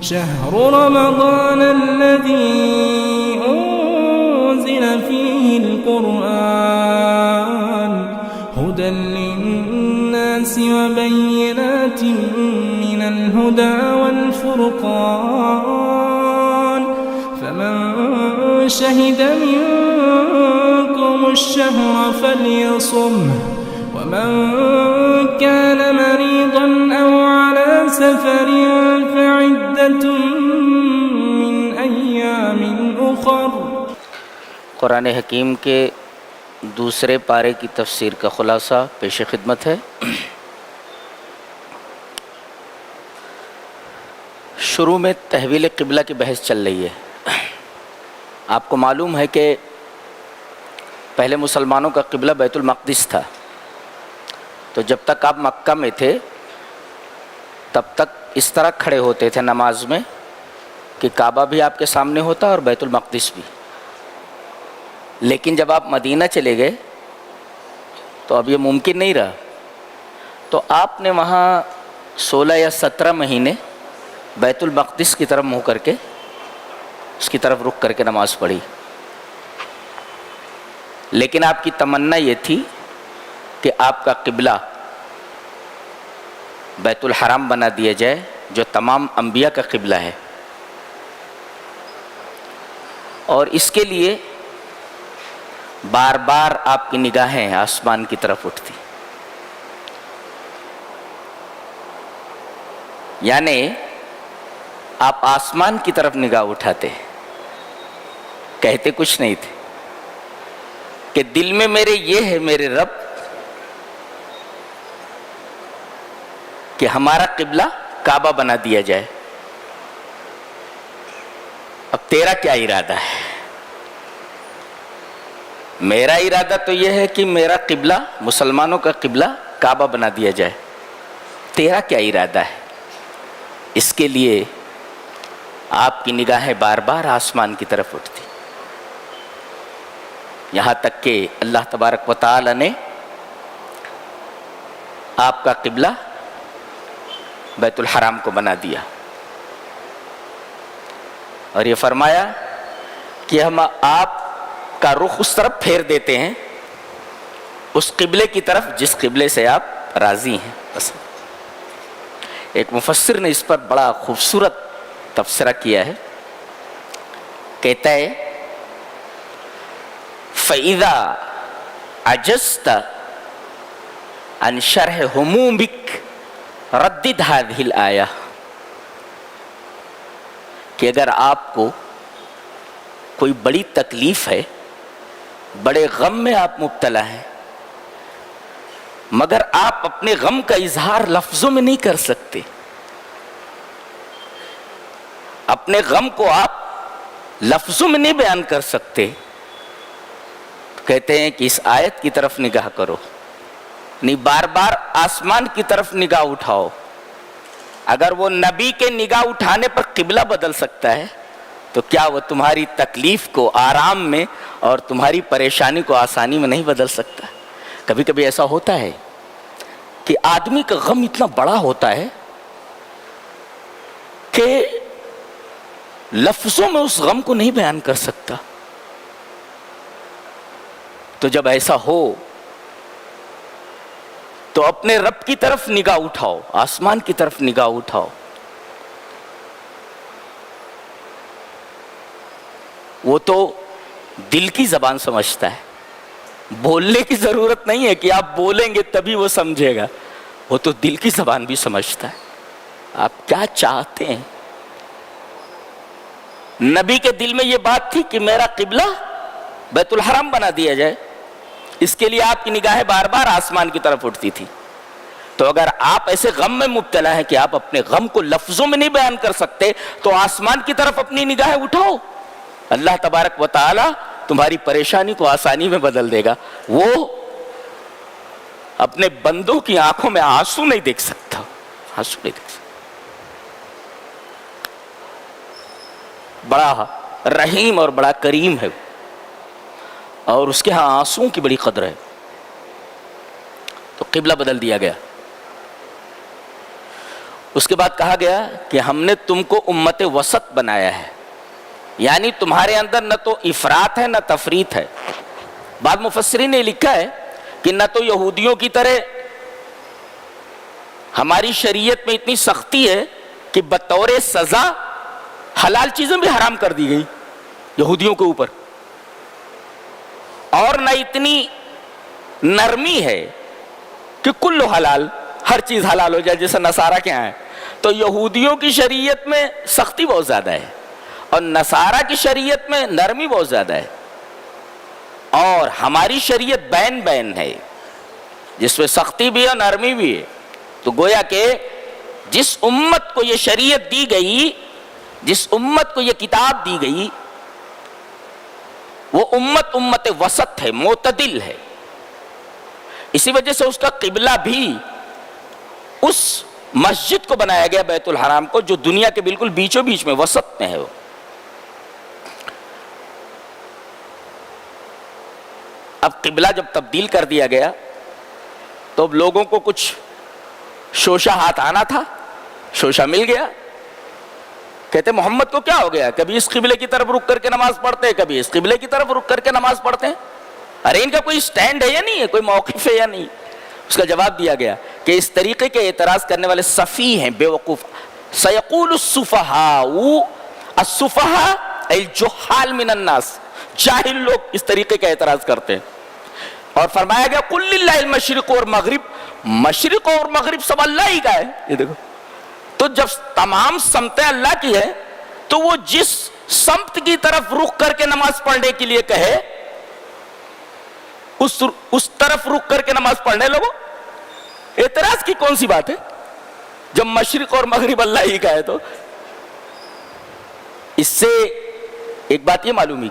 شهر رمضان الذي أنزل فيه القرآن هدى للناس وبينات من الهدى والفرقان فمن شهد منكم الشهر فليصمه ومن كان مريضا أو على سفر فعدة من أيام أخر۔ قرآن حکیم کے دوسرے پارے کی تفسیر کا خلاصہ پیش خدمت ہے۔ شروع میں تحویل قبلہ کی بحث چل رہی ہے۔ آپ کو معلوم ہے کہ پہلے مسلمانوں کا قبلہ بیت المقدس تھا، تو جب تک آپ مکہ میں تھے تب تک اس طرح کھڑے ہوتے تھے نماز میں کہ کعبہ بھی آپ کے سامنے ہوتا اور بیت المقدس بھی۔ لیکن جب آپ مدینہ چلے گئے تو اب یہ ممکن نہیں رہا، تو آپ نے وہاں 16 یا 17 مہینے بیت المقدس کی طرف منہ کر کے اس کی طرف رخ کر کے نماز پڑھی۔ لیکن آپ کی تمنا یہ تھی کہ آپ کا قبلہ بیت الحرام بنا دیا جائے جو تمام انبیاء کا قبلہ ہے، اور اس کے لیے بار بار آپ کی نگاہیں آسمان کی طرف اٹھتی، یعنی آپ آسمان کی طرف نگاہ اٹھاتے، کہتے کچھ نہیں تھے کہ دل میں میرے یہ ہے میرے رب کہ ہمارا قبلہ کعبہ بنا دیا جائے، اب تیرا کیا ارادہ ہے؟ میرا ارادہ تو یہ ہے کہ میرا قبلہ مسلمانوں کا قبلہ کعبہ بنا دیا جائے، تیرا کیا ارادہ ہے؟ اس کے لیے آپ کی نگاہیں بار بار آسمان کی طرف اٹھتی، یہاں تک کہ اللہ تبارک و تعالی نے آپ کا قبلہ بیت الحرام کو بنا دیا اور یہ فرمایا کہ ہم آپ کا رخ اس طرف پھیر دیتے ہیں اس قبلے کی طرف جس قبلے سے آپ راضی ہیں۔ بس ایک مفسر نے اس پر بڑا خوبصورت تبصرہ کیا ہے، کہتا ہے فَإِذَا عَجَزْتَ عَنْ شَرْحِ هُمُومِكَ رَدِّدْ هَذِهِ الْآيَةِ، کہ اگر آپ کو کوئی بڑی تکلیف ہے، بڑے غم میں آپ مبتلا ہیں، مگر آپ اپنے غم کا اظہار لفظوں میں نہیں کر سکتے، اپنے غم کو آپ لفظوں میں نہیں بیان کر سکتے، کہتے ہیں کہ اس آیت کی طرف نگاہ کرو، نہیں بار بار آسمان کی طرف نگاہ اٹھاؤ۔ اگر وہ نبی کے نگاہ اٹھانے پر قبلہ بدل سکتا ہے تو کیا وہ تمہاری تکلیف کو آرام میں اور تمہاری پریشانی کو آسانی میں نہیں بدل سکتا؟ کبھی کبھی ایسا ہوتا ہے کہ آدمی کا غم اتنا بڑا ہوتا ہے کہ لفظوں میں اس غم کو نہیں بیان کر سکتا، تو جب ایسا ہو تو اپنے رب کی طرف نگاہ اٹھاؤ، آسمان کی طرف نگاہ اٹھاؤ۔ وہ تو دل کی زبان سمجھتا ہے، بولنے کی ضرورت نہیں ہے کہ آپ بولیں گے تبھی وہ سمجھے گا، وہ تو دل کی زبان بھی سمجھتا ہے آپ کیا چاہتے ہیں۔ نبی کے دل میں یہ بات تھی کہ میرا قبلہ بیت الحرام بنا دیا جائے، اس کے لیے آپ کی نگاہیں بار بار آسمان کی طرف اٹھتی تھی، تو اگر آپ ایسے غم میں مبتلا ہیں کہ آپ اپنے غم کو لفظوں میں نہیں بیان کر سکتے تو آسمان کی طرف اپنی نگاہیں اٹھاؤ، اللہ تبارک و تعالی تمہاری پریشانی کو آسانی میں بدل دے گا۔ وہ اپنے بندوں کی آنکھوں میں آنسو نہیں دیکھ سکتا، آنسو نہیں دیکھ سکتا، بڑا رحیم اور بڑا کریم ہے اور اس کے ہاں آنسوؤں کی بڑی قدر ہے۔ تو قبلہ بدل دیا گیا، اس کے بعد کہا گیا کہ ہم نے تم کو امت وسط بنایا ہے، یعنی تمہارے اندر نہ تو افراط ہے نہ تفریط ہے۔ بعض مفسرین نے لکھا ہے کہ نہ تو یہودیوں کی طرح ہماری شریعت میں اتنی سختی ہے کہ بطور سزا حلال چیزیں بھی حرام کر دی گئی یہودیوں کے اوپر، اور نہ اتنی نرمی ہے کہ کل حلال، ہر چیز حلال ہو جائے جیسے نصارہ کے ہیں۔ تو یہودیوں کی شریعت میں سختی بہت زیادہ ہے اور نصارہ کی شریعت میں نرمی بہت زیادہ ہے، اور ہماری شریعت بین بین ہے جس میں سختی بھی ہے اور نرمی بھی ہے۔ تو گویا کہ جس امت کو یہ شریعت دی گئی، جس امت کو یہ کتاب دی گئی، وہ امت وسط ہے، معتدل ہے۔ اسی وجہ سے اس کا قبلہ بھی اس مسجد کو بنایا گیا بیت الحرام کو، جو دنیا کے بالکل بیچوں بیچ میں وسط میں ہے۔ وہ اب قبلہ جب تبدیل کر دیا گیا تو اب لوگوں کو کچھ شوشہ ہاتھ آنا تھا، شوشہ مل گیا۔ کہتے محمد کو کیا ہو گیا، کبھی اس قبلے کی طرف رک کر کے نماز پڑھتے ہیں، کبھی اس قبلے کی طرف رک کر کے نماز پڑھتے ہیں، ارے ان کا کوئی سٹینڈ ہے یا نہیں ہے، کوئی موقف ہے یا نہیں۔ اس کا جواب دیا گیا کہ اس طریقے کے اعتراض کرنے والے سفیہ ہیں، بے وقوف۔ سیقول السفہاء، السفہاء الجہال من الناس، جاہل لوگ اس طریقے کا اعتراض کرتے ہیں۔ اور فرمایا گیا قل للہ المشرق والمغرب، مشرق اور مغرب سب اللہ ہی کا ہے۔ یہ دیکھو، تو جب تمام سمتیں اللہ کی ہے تو وہ جس سمت کی طرف رخ کر کے نماز پڑھنے کے لیے کہے اس طرف رخ کر کے نماز پڑھنے لگو، اعتراض کی کون سی بات ہے جب مشرق اور مغرب اللہ ہی کا ہے۔ تو اس سے ایک بات یہ معلوم ہوئی،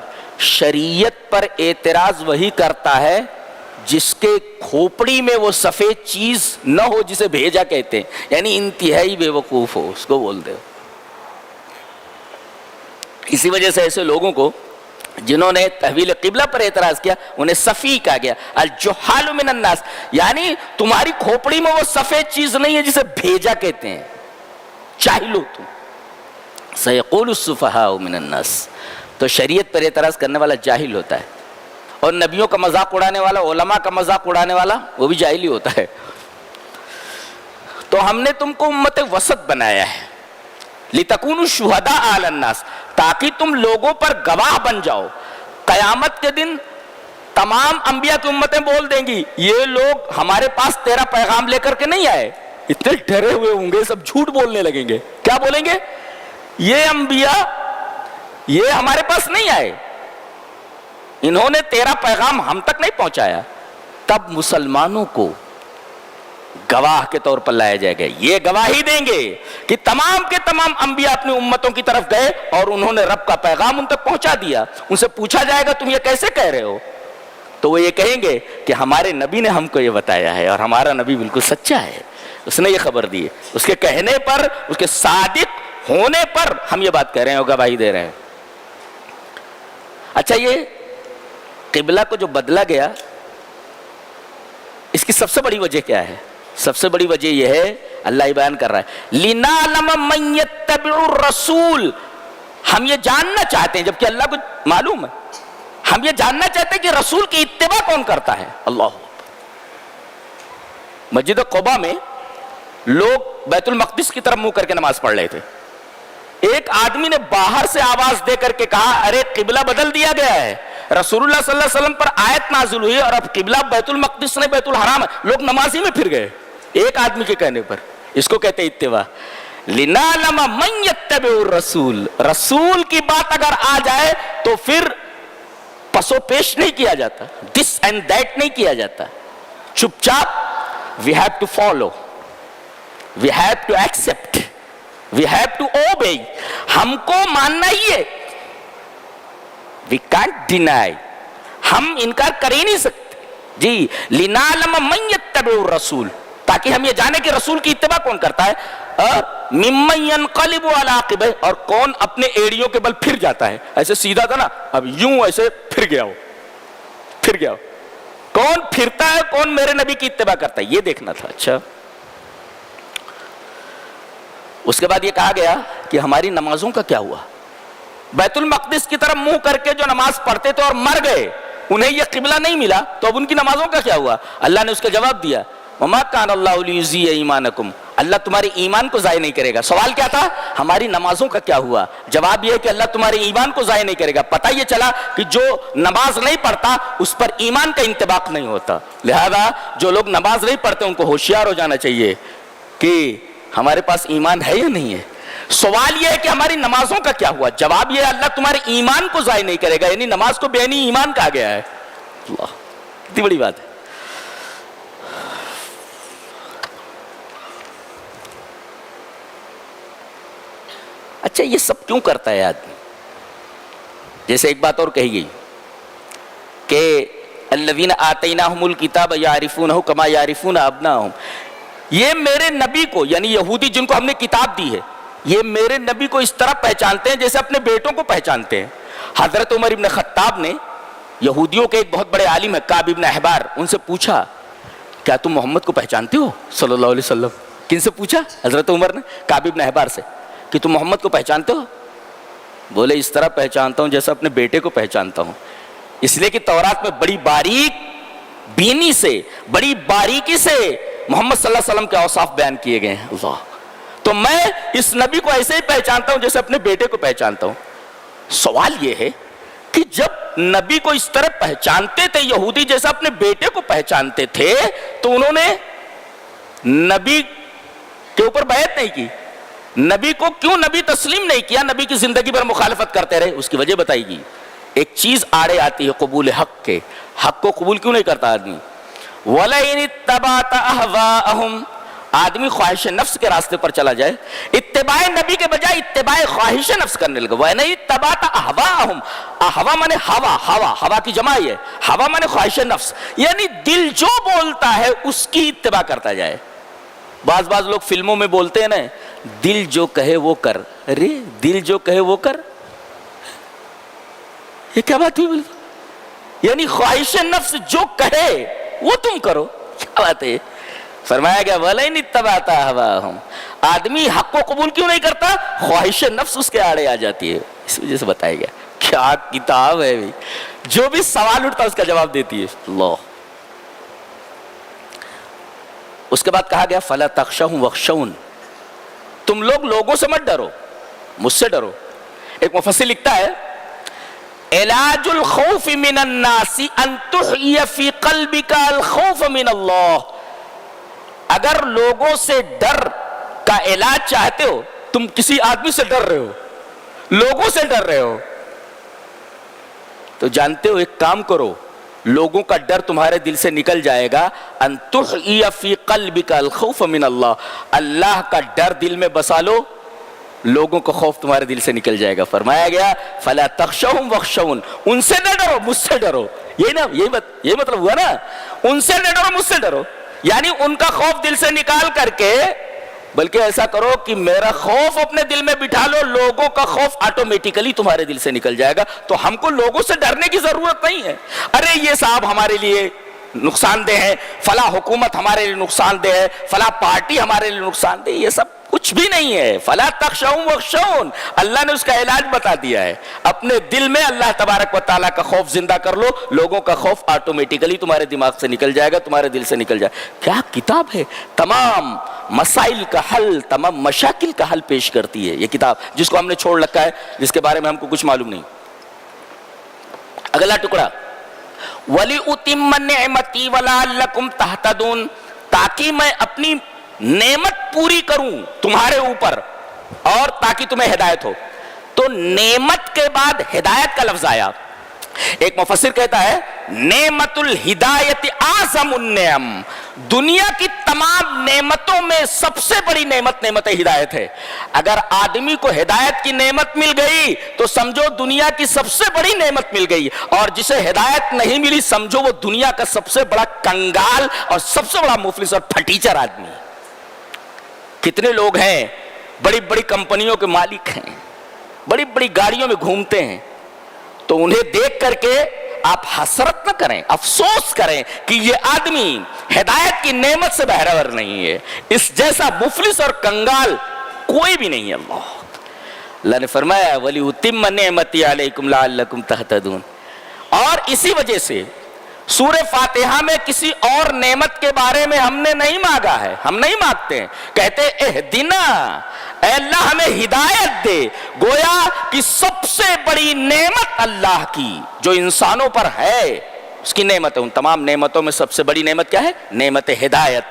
شریعت پر اعتراض وہی کرتا ہے جس کے کھوپڑی میں وہ سفید چیز نہ ہو جسے بھیجا کہتے ہیں، یعنی انتہائی بے وقوف ہو، اس کو بولتے ہو۔ اسی وجہ سے ایسے لوگوں کو جنہوں نے تحویل قبلہ پر اعتراض کیا انہیں صفی کہا گیا، الجہال من الناس، یعنی تمہاری کھوپڑی میں وہ سفید چیز نہیں ہے جسے بھیجا کہتے ہیں، جاہل ہو تم۔ سیقول السفہاء من الناس، تو شریعت پر اعتراض کرنے والا جاہل ہوتا ہے، اور نبیوں کا مذاق اڑانے والا، علماء کا مذاق اڑانے والا، وہ بھی جاہل ہی ہوتا ہے۔ تو ہم نے تم کو امت وسط بنایا ہے، لِتَكُونُوا شُهَدَاءَ عَلَى النَّاسِ، تاکہ تم لوگوں پر گواہ بن جاؤ۔ قیامت کے دن تمام انبیاء کی امتیں بول دیں گی یہ لوگ ہمارے پاس تیرا پیغام لے کر کے نہیں آئے، اتنے ڈرے ہوئے ہوں گے، سب جھوٹ بولنے لگیں گے۔ کیا بولیں گے؟ یہ انبیاء یہ ہمارے پاس نہیں آئے، انہوں نے تیرا پیغام ہم تک نہیں پہنچایا۔ تب مسلمانوں کو گواہ کے طور پر لایا جائے گا، یہ گواہی دیں گے کہ تمام کے تمام انبیاء اپنی امتوں کی طرف گئے اور انہوں نے رب کا پیغام ان تک پہنچا دیا۔ ان سے پوچھا جائے گا تم یہ کیسے کہہ رہے ہو، تو وہ یہ کہیں گے کہ ہمارے نبی نے ہم کو یہ بتایا ہے اور ہمارا نبی بالکل سچا ہے، اس نے یہ خبر دی ہے، اس کے کہنے پر، اس کے صادق ہونے پر ہم یہ بات کہہ رہے ہیں اور گواہی دے رہے ہیں۔ اچھا، یہ قبلہ کو جو بدلا گیا اس کی سب سے بڑی وجہ کیا ہے؟ سب سے بڑی وجہ یہ ہے، اللہ بیان کر رہا ہے لِنَعْلَمَ مَن يَتَّبِعُ الرَّسُولَ، ہم یہ جاننا چاہتے ہیں، جبکہ اللہ کو معلوم ہے، ہم یہ جاننا چاہتے ہیں کہ رسول کی اتباع کون کرتا ہے۔ اللہ مسجد قباء میں لوگ بیت المقدس کی طرف منہ کر کے نماز پڑھ رہے تھے، ایک آدمی نے باہر سے آواز دے کر کے کہا ارے قبلہ بدل دیا گیا ہے، رسول اللہ صلی اللہ علیہ وسلم پر آیت نازل ہوئی اور اب قبلہ بیت المقدس نہیں بیت الحرام ہے، لوگ نمازی میں پھر گئے ایک آدمی کے کہنے پر۔ اس کو کہتے ہیں اتباع۔ لِنَعْلَمَ مَن يَتَّبِعُ الرَّسُولَ، رسول کی بات اگر آ جائے تو پھر پسو پیش نہیں کیا جاتا، دس اینڈ دیٹ نہیں کیا جاتا، چپ چاپ we have to follow, we have to accept, we have to obey, ہم کو ماننا ہی ہے، وی کانٹ ڈینائی، ہم انکار کر ہی نہیں سکتے۔ جی لِنَعْلَمَ مَن يَتَّبِعُ الرَّسُولَ، تاکہ ہم یہ جانیں کہ رسول کی اتباع کون کرتا ہے، اور مِمَّن يَنْقَلِبُ عَلَىٰ عَقِبَيْهِ، اور کون اپنے ایڑیوں کے بل پھر جاتا ہے، ایسے سیدھا تھا نا اب یوں ایسے پھر گیا ہو، پھر گیا ہو، کون پھرتا ہے، کون میرے نبی کی اتباع کرتا ہے، یہ دیکھنا تھا۔ اچھا اس کے بعد یہ کہا گیا کہ ہماری نمازوں کا کیا ہوا؟ بیت المقدس کی طرف منہ کر کے جو نماز پڑھتے تھے اور مر گئے، انہیں یہ قبلہ نہیں ملا، تو اب ان کی نمازوں کا کیا ہوا؟ اللہ نے اس کا جواب دیا، وَمَا كَانَ اللَّهُ لِيُضِيعَ إِيمَانَكُمْ، اللہ تمہارے ایمان کو ضائع نہیں کرے گا۔ سوال کیا تھا؟ ہماری نمازوں کا کیا ہوا؟ جواب یہ ہے کہ اللہ تمہارے ایمان کو ضائع نہیں کرے گا۔ پتہ یہ چلا کہ جو نماز نہیں پڑھتا اس پر ایمان کا انطباق نہیں ہوتا، لہذا جو لوگ نماز نہیں پڑھتے ان کو ہوشیار ہو جانا چاہیے کہ ہمارے پاس ایمان ہے یا نہیں ہے۔ سوال یہ ہے کہ ہماری نمازوں کا کیا ہوا؟ جواب یہ ہے اللہ تمہارے ایمان کو ضائع نہیں کرے گا، یعنی نماز کو بے عینی ایمان کہا گیا ہے۔ اللہ، کتنی بڑی بات ہے۔ اچھا یہ سب کیوں کرتا ہے آدمی؟ جیسے ایک بات اور کہی گئی کہ الذین آتیناہم الکتاب یعرفونہ کما یعرفون ابناءہم، یہ میرے نبی کو، یعنی یہودی جن کو ہم نے کتاب دی ہے، یہ میرے نبی کو اس طرح پہچانتے ہیں جیسے اپنے بیٹوں کو پہچانتے ہیں۔ حضرت عمر ابن خطاب نے یہودیوں کے ایک بہت بڑے عالم ہے کعب ابن احبار، ان سے پوچھا کیا تم محمد کو پہچانتے ہو صلی اللہ علیہ وسلم؟ کن سے پوچھا؟ حضرت عمر نے کعب ابن احبار سے کہ تم محمد کو پہچانتے ہو؟ بولے اس طرح پہچانتا ہوں جیسا اپنے بیٹے کو پہچانتا ہوں، اس لیے کہ تورات میں بڑی باریک بینی سے، بڑی باریکی سے محمد صلی اللہ علیہ وسلم کے اوصاف بیان کیے گئے ہیں۔ اللہ، تو میں اس نبی کو ایسے ہی پہچانتا ہوں جیسے اپنے بیٹے کو پہچانتا ہوں۔ سوال یہ ہے کہ جب نبی کو اس طرح پہچانتے تھے یہودی جیسا اپنے بیٹے کو پہچانتے تھے، تو انہوں نے نبی کے اوپر بیعت نہیں کی، نبی کو کیوں نبی تسلیم نہیں کیا، نبی کی زندگی پر مخالفت کرتے رہے؟ اس کی وجہ بتائی گی۔ ایک چیز آڑے آتی ہے قبول حق کے، حق کو قبول کیوں نہیں کرتا آدمی؟ وَلَئِنِ اتَّبَعْتَ أَهْوَاءَهُمْ، آدمی خواہش نفس کے راستے پر چلا جائے، اتباع نبی کے بجائے اتباع خواہش نفس کرنے لگا۔ وَلَئِنِ اتَّبَعْتَ أَهْوَاءَهُمْ، ہوا مانے ہوا کی جمع ہے، ہوا مانے خواہش نفس، یعنی دل جو بولتا ہے اس کی اتباع کرتا جائے۔ بعض لوگ فلموں میں بولتے ہیں نا، دل جو کہے وہ کر، ارے دل جو کہے وہ کر، یہ کیا بات ہوئی؟ یعنی خواہش نفس جو کہے وہ تم کرو، کیا بات ہے؟ فرمایا گیا وَلَئِنِ اتَّبَعْتَ أَهْوَاءَهُمْ، آدمی حق کو قبول کیوں نہیں کرتا؟ خواہش نفس اس کے آڑے آ جاتی ہے، اس وجہ سے بتایا گیا۔ کیا کتاب ہے بھی، جو بھی سوال اٹھتا اس کا جواب دیتی ہے۔ اللہ، اس کے بعد کہا گیا فَلَا تَخْشَوْهُمْ وَاخْشَوْنِ، تم لوگ لوگوں سے مت ڈرو، مجھ سے ڈرو۔ ایک مفسر لکھتا ہے علاج الخوف من الناس ان تحیی فی قلبک الخوف من اللہ، اگر لوگوں سے ڈر کا علاج چاہتے ہو، تم کسی آدمی سے ڈر رہے ہو، لوگوں سے ڈر رہے ہو، تو جانتے ہو ایک کام کرو، لوگوں کا ڈر تمہارے دل سے نکل جائے گا۔ ان تحیی فی قلبک الخوف من اللہ، اللہ کا ڈر دل میں بسا لو، لوگوں کا خوف تمہارے دل سے نکل جائے گا۔ فرمایا گیا فلا تخشوہم واخشون، ان سے نہ ڈرو مجھ سے ڈرو، یہ مطلب ہوا نا، ان سے نہ ڈرو مجھ سے ڈرو، یعنی ان کا خوف دل سے نکال کر کے، بلکہ ایسا کرو کہ میرا خوف اپنے دل میں بٹھا لو، لوگوں کا خوف آٹومیٹیکلی تمہارے دل سے نکل جائے گا۔ تو ہم کو لوگوں سے ڈرنے کی ضرورت نہیں ہے، ارے یہ صاحب ہمارے لیے نقصان دہ ہے، فلاں حکومت ہمارے لیے نقصان دہ ہے، فلاں پارٹی ہمارے لیے نقصان دہ، یہ سب کچھ بھی نہیں ہے۔ فلا تخشوہم واخشون، اللہ نے اس کا علاج بتا دیا ہے، اپنے دل میں اللہ تبارک و تعالیٰ کا خوف زندہ کر لو، لوگوں کا خوف آٹومیٹیکلی تمہارے دماغ سے نکل جائے گا، تمہارے دل سے نکل جائے گا۔ کیا کتاب ہے، تمام مسائل کا حل، تمام مشاکل کا حل پیش کرتی ہے یہ کتاب، جس کو ہم نے چھوڑ رکھا ہے، جس کے بارے میں ہم کو کچھ معلوم نہیں۔ اگلا ٹکڑا وَلِأُتِمَّ نِعْمَتِي وَلَعَلَّكُمْ تَهْتَدُونَ، تاکہ میں اپنی نعمت پوری کروں تمہارے اوپر اور تاکہ تمہیں ہدایت ہو۔ تو نعمت کے بعد ہدایت کا لفظ آیا۔ ایک مفسر کہتا ہے نعمت الہدایت اعظم النعم، دنیا کی تمام نعمتوں میں سب سے بڑی نعمت نعمت ہدایت ہے۔ اگر آدمی کو ہدایت کی نعمت مل گئی تو سمجھو دنیا کی سب سے بڑی نعمت مل گئی، اور جسے ہدایت نہیں ملی سمجھو وہ دنیا کا سب سے بڑا کنگال اور سب سے بڑا مفلس اور پھٹیچر آدمی۔ کتنے لوگ ہیں بڑی بڑی کمپنیوں کے مالک ہیں، بڑی بڑی گاڑیوں میں گھومتے ہیں، تو انہیں دیکھ کر کے آپ حسرت نہ کریں، افسوس کریں کہ یہ آدمی ہدایت کی نعمت سے بہرور نہیں ہے۔ اس جیسا مفلس اور کنگال کوئی بھی نہیں ہے اللہ نے فرمایا وَلِيُتِمَّ نِعْمَتِي عَلَيْكُمْ لَعَلَّكُمْ تَهْتَدُونَ. اور اسی وجہ سے سورہ فاتحہ میں کسی اور نعمت کے بارے میں ہم نے نہیں مانگا ہے، ہم نہیں مانگتے ہیں. کہتے اہدنا، اے اللہ ہمیں ہدایت دے. گویا کہ سب سے بڑی نعمت اللہ کی جو انسانوں پر ہے اس کی نعمت ہے. ان تمام نعمتوں میں سب سے بڑی نعمت کیا ہے؟ نعمت ہدایت.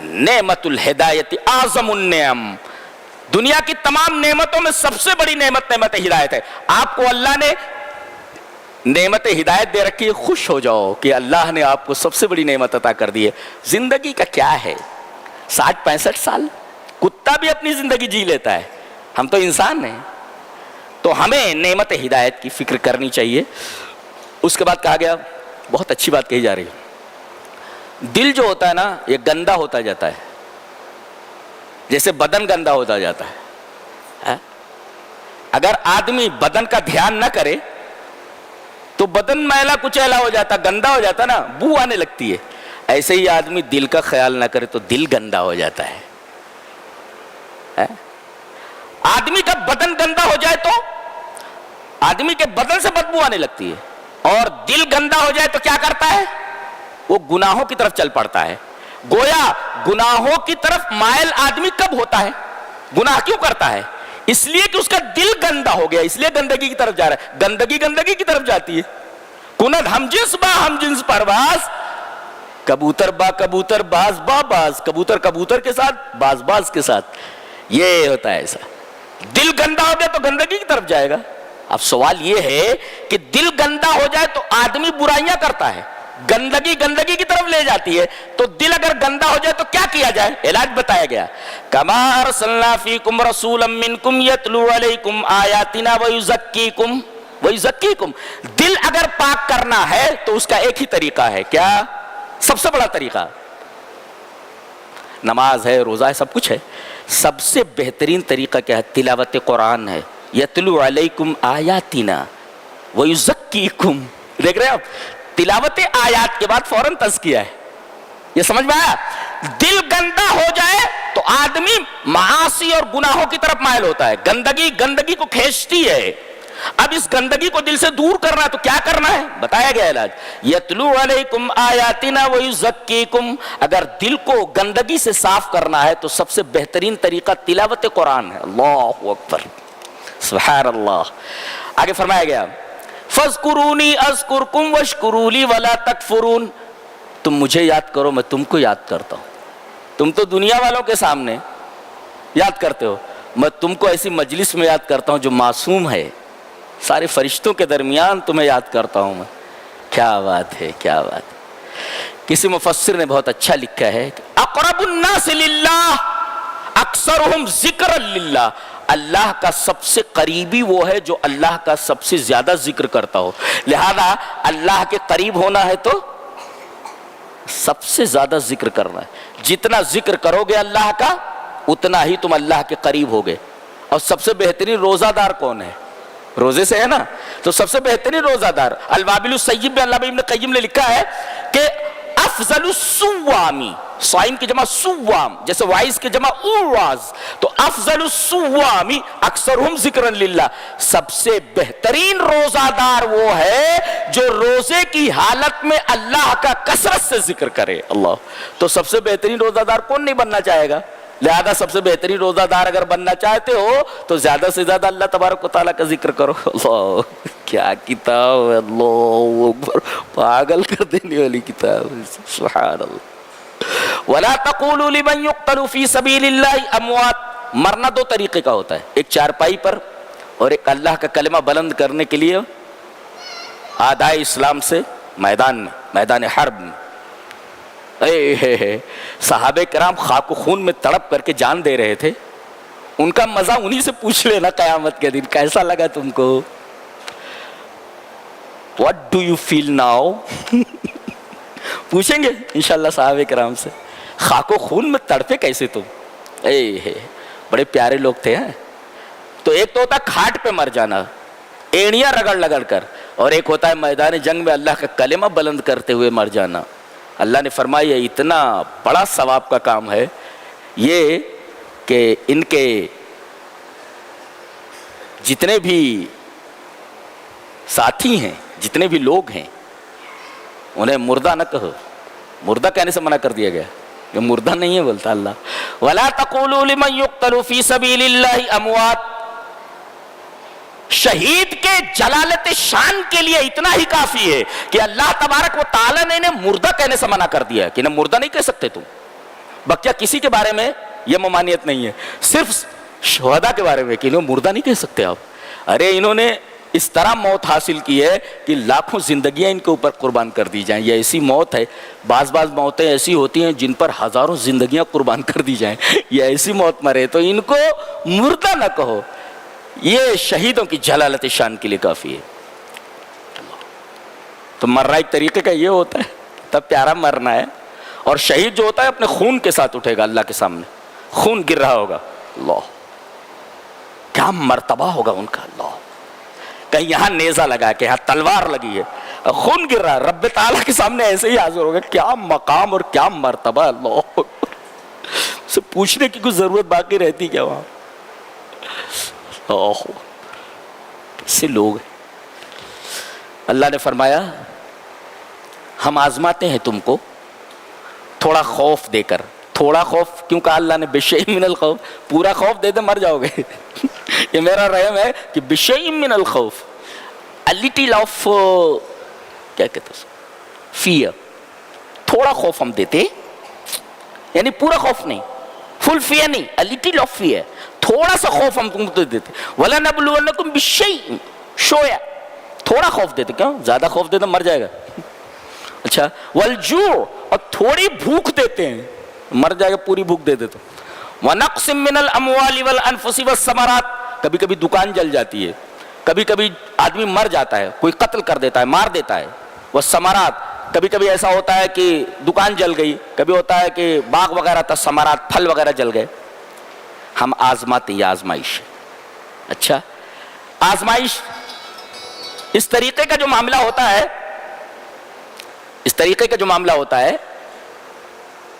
نعمت الہدایت اعظم النعم. دنیا کی تمام نعمتوں میں سب سے بڑی نعمت نعمت ہدایت ہے. آپ کو اللہ نے نعمت ہدایت دے رکھی ہے، خوش ہو جاؤ کہ اللہ نے آپ کو سب سے بڑی نعمت عطا کر دی ہے. زندگی کا کیا ہے؟ 60-65 سال. کتا بھی اپنی زندگی جی لیتا ہے، ہم تو انسان ہیں. تو ہمیں نعمت ہدایت کی فکر کرنی چاہیے. اس کے بعد کہا گیا، بہت اچھی بات کہی جا رہی ہے، دل جو ہوتا ہے نا یہ گندا ہوتا جاتا ہے جیسے بدن گندا ہوتا جاتا ہے. اگر آدمی بدن کا دھیان نہ کرے تو بدن میلا کچیلا ہو جاتا، گندا ہو جاتا نا، بو آنے لگتی ہے. ایسے ہی آدمی دل کا خیال نہ کرے تو دل گندا ہو جاتا ہے. آدمی کا بدن گندا ہو جائے تو آدمی کے بدن سے بدبو آنے لگتی ہے، اور دل گندا ہو جائے تو کیا کرتا ہے؟ وہ گناہوں کی طرف چل پڑتا ہے. گویا گناہوں کی طرف مائل آدمی کب ہوتا ہے؟ گناہ کیوں کرتا ہے؟ اس لیے کہ اس کا دل گندا ہو گیا، اس لیے گندگی کی طرف جا رہا ہے. گندگی کی طرف جاتی ہے. کند ہم جنس با ہم جنس پرواز، کبوتر با کبوتر، باز با باز، کبوتر کبوتر کے ساتھ، باز باز کے ساتھ. یہ ہوتا ہے ایسا. دل گندا ہو گیا تو گندگی کی طرف جائے گا. اب سوال یہ ہے کہ دل گندا ہو جائے تو آدمی برائیاں کرتا ہے، گندگی کی طرف لے جاتی ہے. تو دل اگر گندا ہو جائے تو کیا کیا جائے؟ علاج بتایا گیا. کما ارسلنا فیکم رسولا منکم یتلو علیکم آیاتنا ویزکیکم. دل اگر پاک کرنا ہے تو اس کا ایک ہی طریقہ ہے. کیا؟ سب سے بڑا طریقہ نماز ہے، روزہ ہے، سب کچھ ہے. سب سے بہترین طریقہ کیا ہے؟ تلاوت قرآن ہے. یتلو علیکم آیاتنا ویزکیکم. دیکھ رہے ہیں آپ، تلاوت آیات کے بعد فوراً تزکیہ ہے. یہ سمجھ میں آیا؟ دل گندا ہو جائے تو آدمی معاصی اور گناہوں کی طرف مائل ہوتا ہے. گندگی کو کھینچتی ہے. اب اس گندگی کو دل سے دور کرنا ہے تو کیا کرنا ہے؟ بتایا گیا علاج. یتلو علیکم آیاتنا ویزکیکم. اگر دل کو گندگی سے صاف کرنا ہے تو سب سے بہترین طریقہ تلاوت قرآن ہے. اللہ اکبر، سبحان اللہ. آگے فرمایا گیا فَاذْكُرُونِي أَذْكُرْكُمْ وَاشْكُرُوا لِي وَلَا تَكْفُرُونَ. تم مجھے یاد کرو، میں تم کو یاد کرتا ہوں. تم تو دنیا والوں کے سامنے یاد کرتے ہو، میں تم کو ایسی مجلس میں یاد کرتا ہوں جو معصوم ہے. سارے فرشتوں کے درمیان تمہیں یاد کرتا ہوں میں. کیا بات ہے، کیا بات ہے. کسی مفسر نے بہت اچھا لکھا ہے کہ اقرب الناس للہ اکثرہم ذکرا للہ. اللہ کا سب سے قریبی وہ ہے جو اللہ کا سب سے زیادہ ذکر کرتا ہو. لہذا اللہ کے قریب ہونا ہے تو سب سے زیادہ ذکر کرنا ہے. جتنا ذکر کرو گے اللہ کا اتنا ہی تم اللہ کے قریب ہوگے. اور سب سے بہترین روزہ دار کون ہے؟ روزے سے ہے نا. تو سب سے بہترین روزہ دار الوابل السیب میں علامہ ابن قیم نے لکھا ہے کہ افضل الصوامی، صائم کی جمع صوام، جیسے وائز کی جمع اواز، تو افضل الصوامی اکثرہم ذکرا للہ. سب سے بہترین روزہ دار وہ ہے جو روزے کی حالت میں اللہ کا کثرت سے ذکر کرے. اللہ. تو سب سے بہترین روزہ دار کون نہیں بننا چاہے گا؟ لہذا سب سے بہترین روزہ دار اگر بننا چاہتے ہو تو زیادہ سے زیادہ اللہ تبارک و تعالیٰ کا ذکر کرو. اللہ کیا کتاب ہے، اللہ اکبر، پاگل کر دینے والی کتاب. سبحان اللہ. وَلَا تَقُولُوا لِمَنْ يُقْتَلُ فِي سَبِيلِ اللَّهِ اموات. مرنا دو طریقے کا ہوتا ہے، ایک چارپائی پر اور ایک اللہ کا کلمہ بلند کرنے کے لیے آدائے اسلام سے میدان میں، میدان حرب میں. صحابہ کرام خاک و خون میں تڑپ کر کے جان دے رہے تھے. ان کا مزہ انہی سے پوچھ لینا قیامت کے دن کیسا لگا تم کو. What do you feel now؟ پوچھیں گے انشاءاللہ صحابہ کرام سے، خاک و خون میں تڑپے کیسے تم. بڑے پیارے لوگ تھے. تو ایک تو ہوتا ہے کھاٹ پہ مر جانا اینیاں رگڑ لگڑ کر، اور ایک ہوتا ہے میدان جنگ میں اللہ کا کلمہ بلند کرتے ہوئے مر جانا. اللہ نے فرمایا اتنا بڑا ثواب کا کام ہے یہ کہ ان کے جتنے بھی ساتھی ہیں، جتنے بھی لوگ ہیں، انہیں مردہ نہ کہو. مردہ کہنے سے منع کر دیا گیا، یہ مردہ نہیں ہے بولتا اللہ. وَلَا تَقُولُوا لِمَن يُقْتَلُ فِي سَبِيلِ اللَّهِ أَمْوَاتٌ. شہید کے جلالت شان کے لیے اتنا ہی کافی ہے کہ اللہ تبارک و تعالیٰ نے انہیں مردہ کہنے سے منع کر دیا ہے کہ انہیں مردہ نہیں کہہ سکتے تم. بقیہ کسی کے بارے میں یہ ممانعت نہیں ہے، صرف شہداء کے بارے میں کہ انہیں مردہ نہیں کہہ سکتے آپ. ارے انہوں نے اس طرح موت حاصل کی ہے کہ لاکھوں زندگیاں ان کے اوپر قربان کر دی جائیں. یہ ایسی موت ہے، بعض موتیں ایسی ہوتی ہیں جن پر ہزاروں زندگیاں قربان کر دی جائیں. یہ ایسی موت مرے تو ان کو مردہ نہ کہو. یہ شہیدوں کی جلالت شان کے لیے کافی ہے. تو مرنا ایک طریقے کا یہ ہوتا ہے، تب پیارا مرنا ہے. اور شہید جو ہوتا ہے اپنے خون کے ساتھ اٹھے گا اللہ کے سامنے، خون گر رہا ہوگا. اللہ کیا مرتبہ ہوگا ان کا. اللہ کہیں یہاں نیزہ لگا کہ یہاں تلوار لگی ہے، خون گر رہا ہے، رب تعالیٰ کے سامنے ایسے ہی حاضر ہوگا. کیا مقام اور کیا مرتبہ. اللہ سے پوچھنے کی کوئی ضرورت باقی رہتی کیا وہاں. سے لوگ اللہ نے فرمایا ہم آزماتے ہیں تم کو تھوڑا خوف دے کر. تھوڑا خوف کیوں کہا اللہ نے؟ بشیء من الخوف. پورا خوف دے دے مر جاؤ گے. یہ میرا رحم ہے کہ بشیء من الخوف، a little of کیا کہتے ہیں fear. تھوڑا خوف ہم دیتے، یعنی پورا خوف نہیں، فل فیئر نہیں، a little of fear. تھوڑا سا خوف ہم تم کو دیتے. وَلَنَبْلُوَنَّكُمْ بِالشَّيْءٍ شویا، تھوڑا خوف دیتے. کیوں؟ زیادہ خوف دیتے مر جائے گا. اچھا وَالْجُوعُ، اور تھوڑی بھوک دیتے ہیں، مر جائے گا پوری بھوک دے دیتے. وَنَقْصٍ مِّنَ الْأَمْوَالِ وَالْأَنفُسِ وَالثَّمَرَاتِ. کبھی کبھی دکان جل جاتی ہے، کبھی کبھی آدمی مر جاتا ہے، کوئی قتل کر دیتا ہے، مار دیتا ہے. وَالثَّمَرَاتِ، کبھی کبھی ایسا ہوتا ہے کہ دکان جل گئی، کبھی ہوتا ہے کہ باغ وغیرہ تھا، ثمرات پھل وغیرہ جل گئے. ہم آزماتے یہ آزمائش. اچھا آزمائش اس طریقے کا جو معاملہ ہوتا ہے، اس طریقے کا جو معاملہ ہوتا ہے،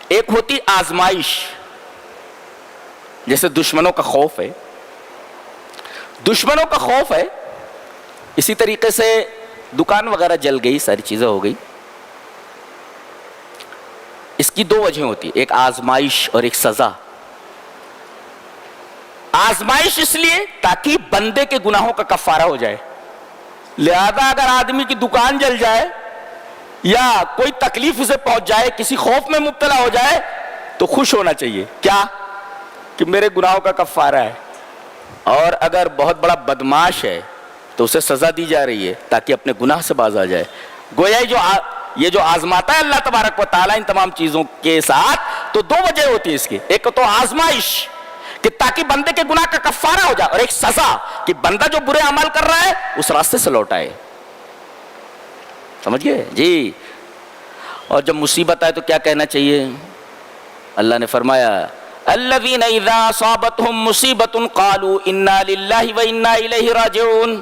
ایک ہوتی آزمائش جیسے دشمنوں کا خوف ہے، دشمنوں کا خوف ہے. اسی طریقے سے دکان وغیرہ جل گئی، ساری چیزیں ہو گئی. اس کی دو وجہیں ہوتی ہیں، ایک آزمائش اور ایک سزا. آزمائش اس لیے تاکہ بندے کے گناہوں کا کفارہ ہو جائے. لہذا اگر آدمی کی دکان جل جائے یا کوئی تکلیف اسے پہنچ جائے، کسی خوف میں مبتلا ہو جائے، تو خوش ہونا چاہیے. کیا؟ کہ میرے گناہوں کا کفارہ ہے. اور اگر بہت بڑا بدماش ہے تو اسے سزا دی جا رہی ہے تاکہ اپنے گناہ سے باز آ جائے. گویا یہ جو آزماتا ہے اللہ تبارک و تعالیٰ ان تمام چیزوں کے ساتھ، تو دو وجہ ہوتی ہے اس کی. ایک تو آزمائش کہ تاکہ بندے کے گناہ کا کفارہ ہو جائے، اور ایک سزا کہ بندہ جو برے عمل کر رہا ہے اس راستے سے لوٹ آئے. سمجھ گئے جی؟ اور جب مصیبت آئے تو کیا کہنا چاہیے؟ اللہ نے فرمایا الذین اذا اصابتهم مصیبت قالوا انا للہ و انا الیہ راجعون.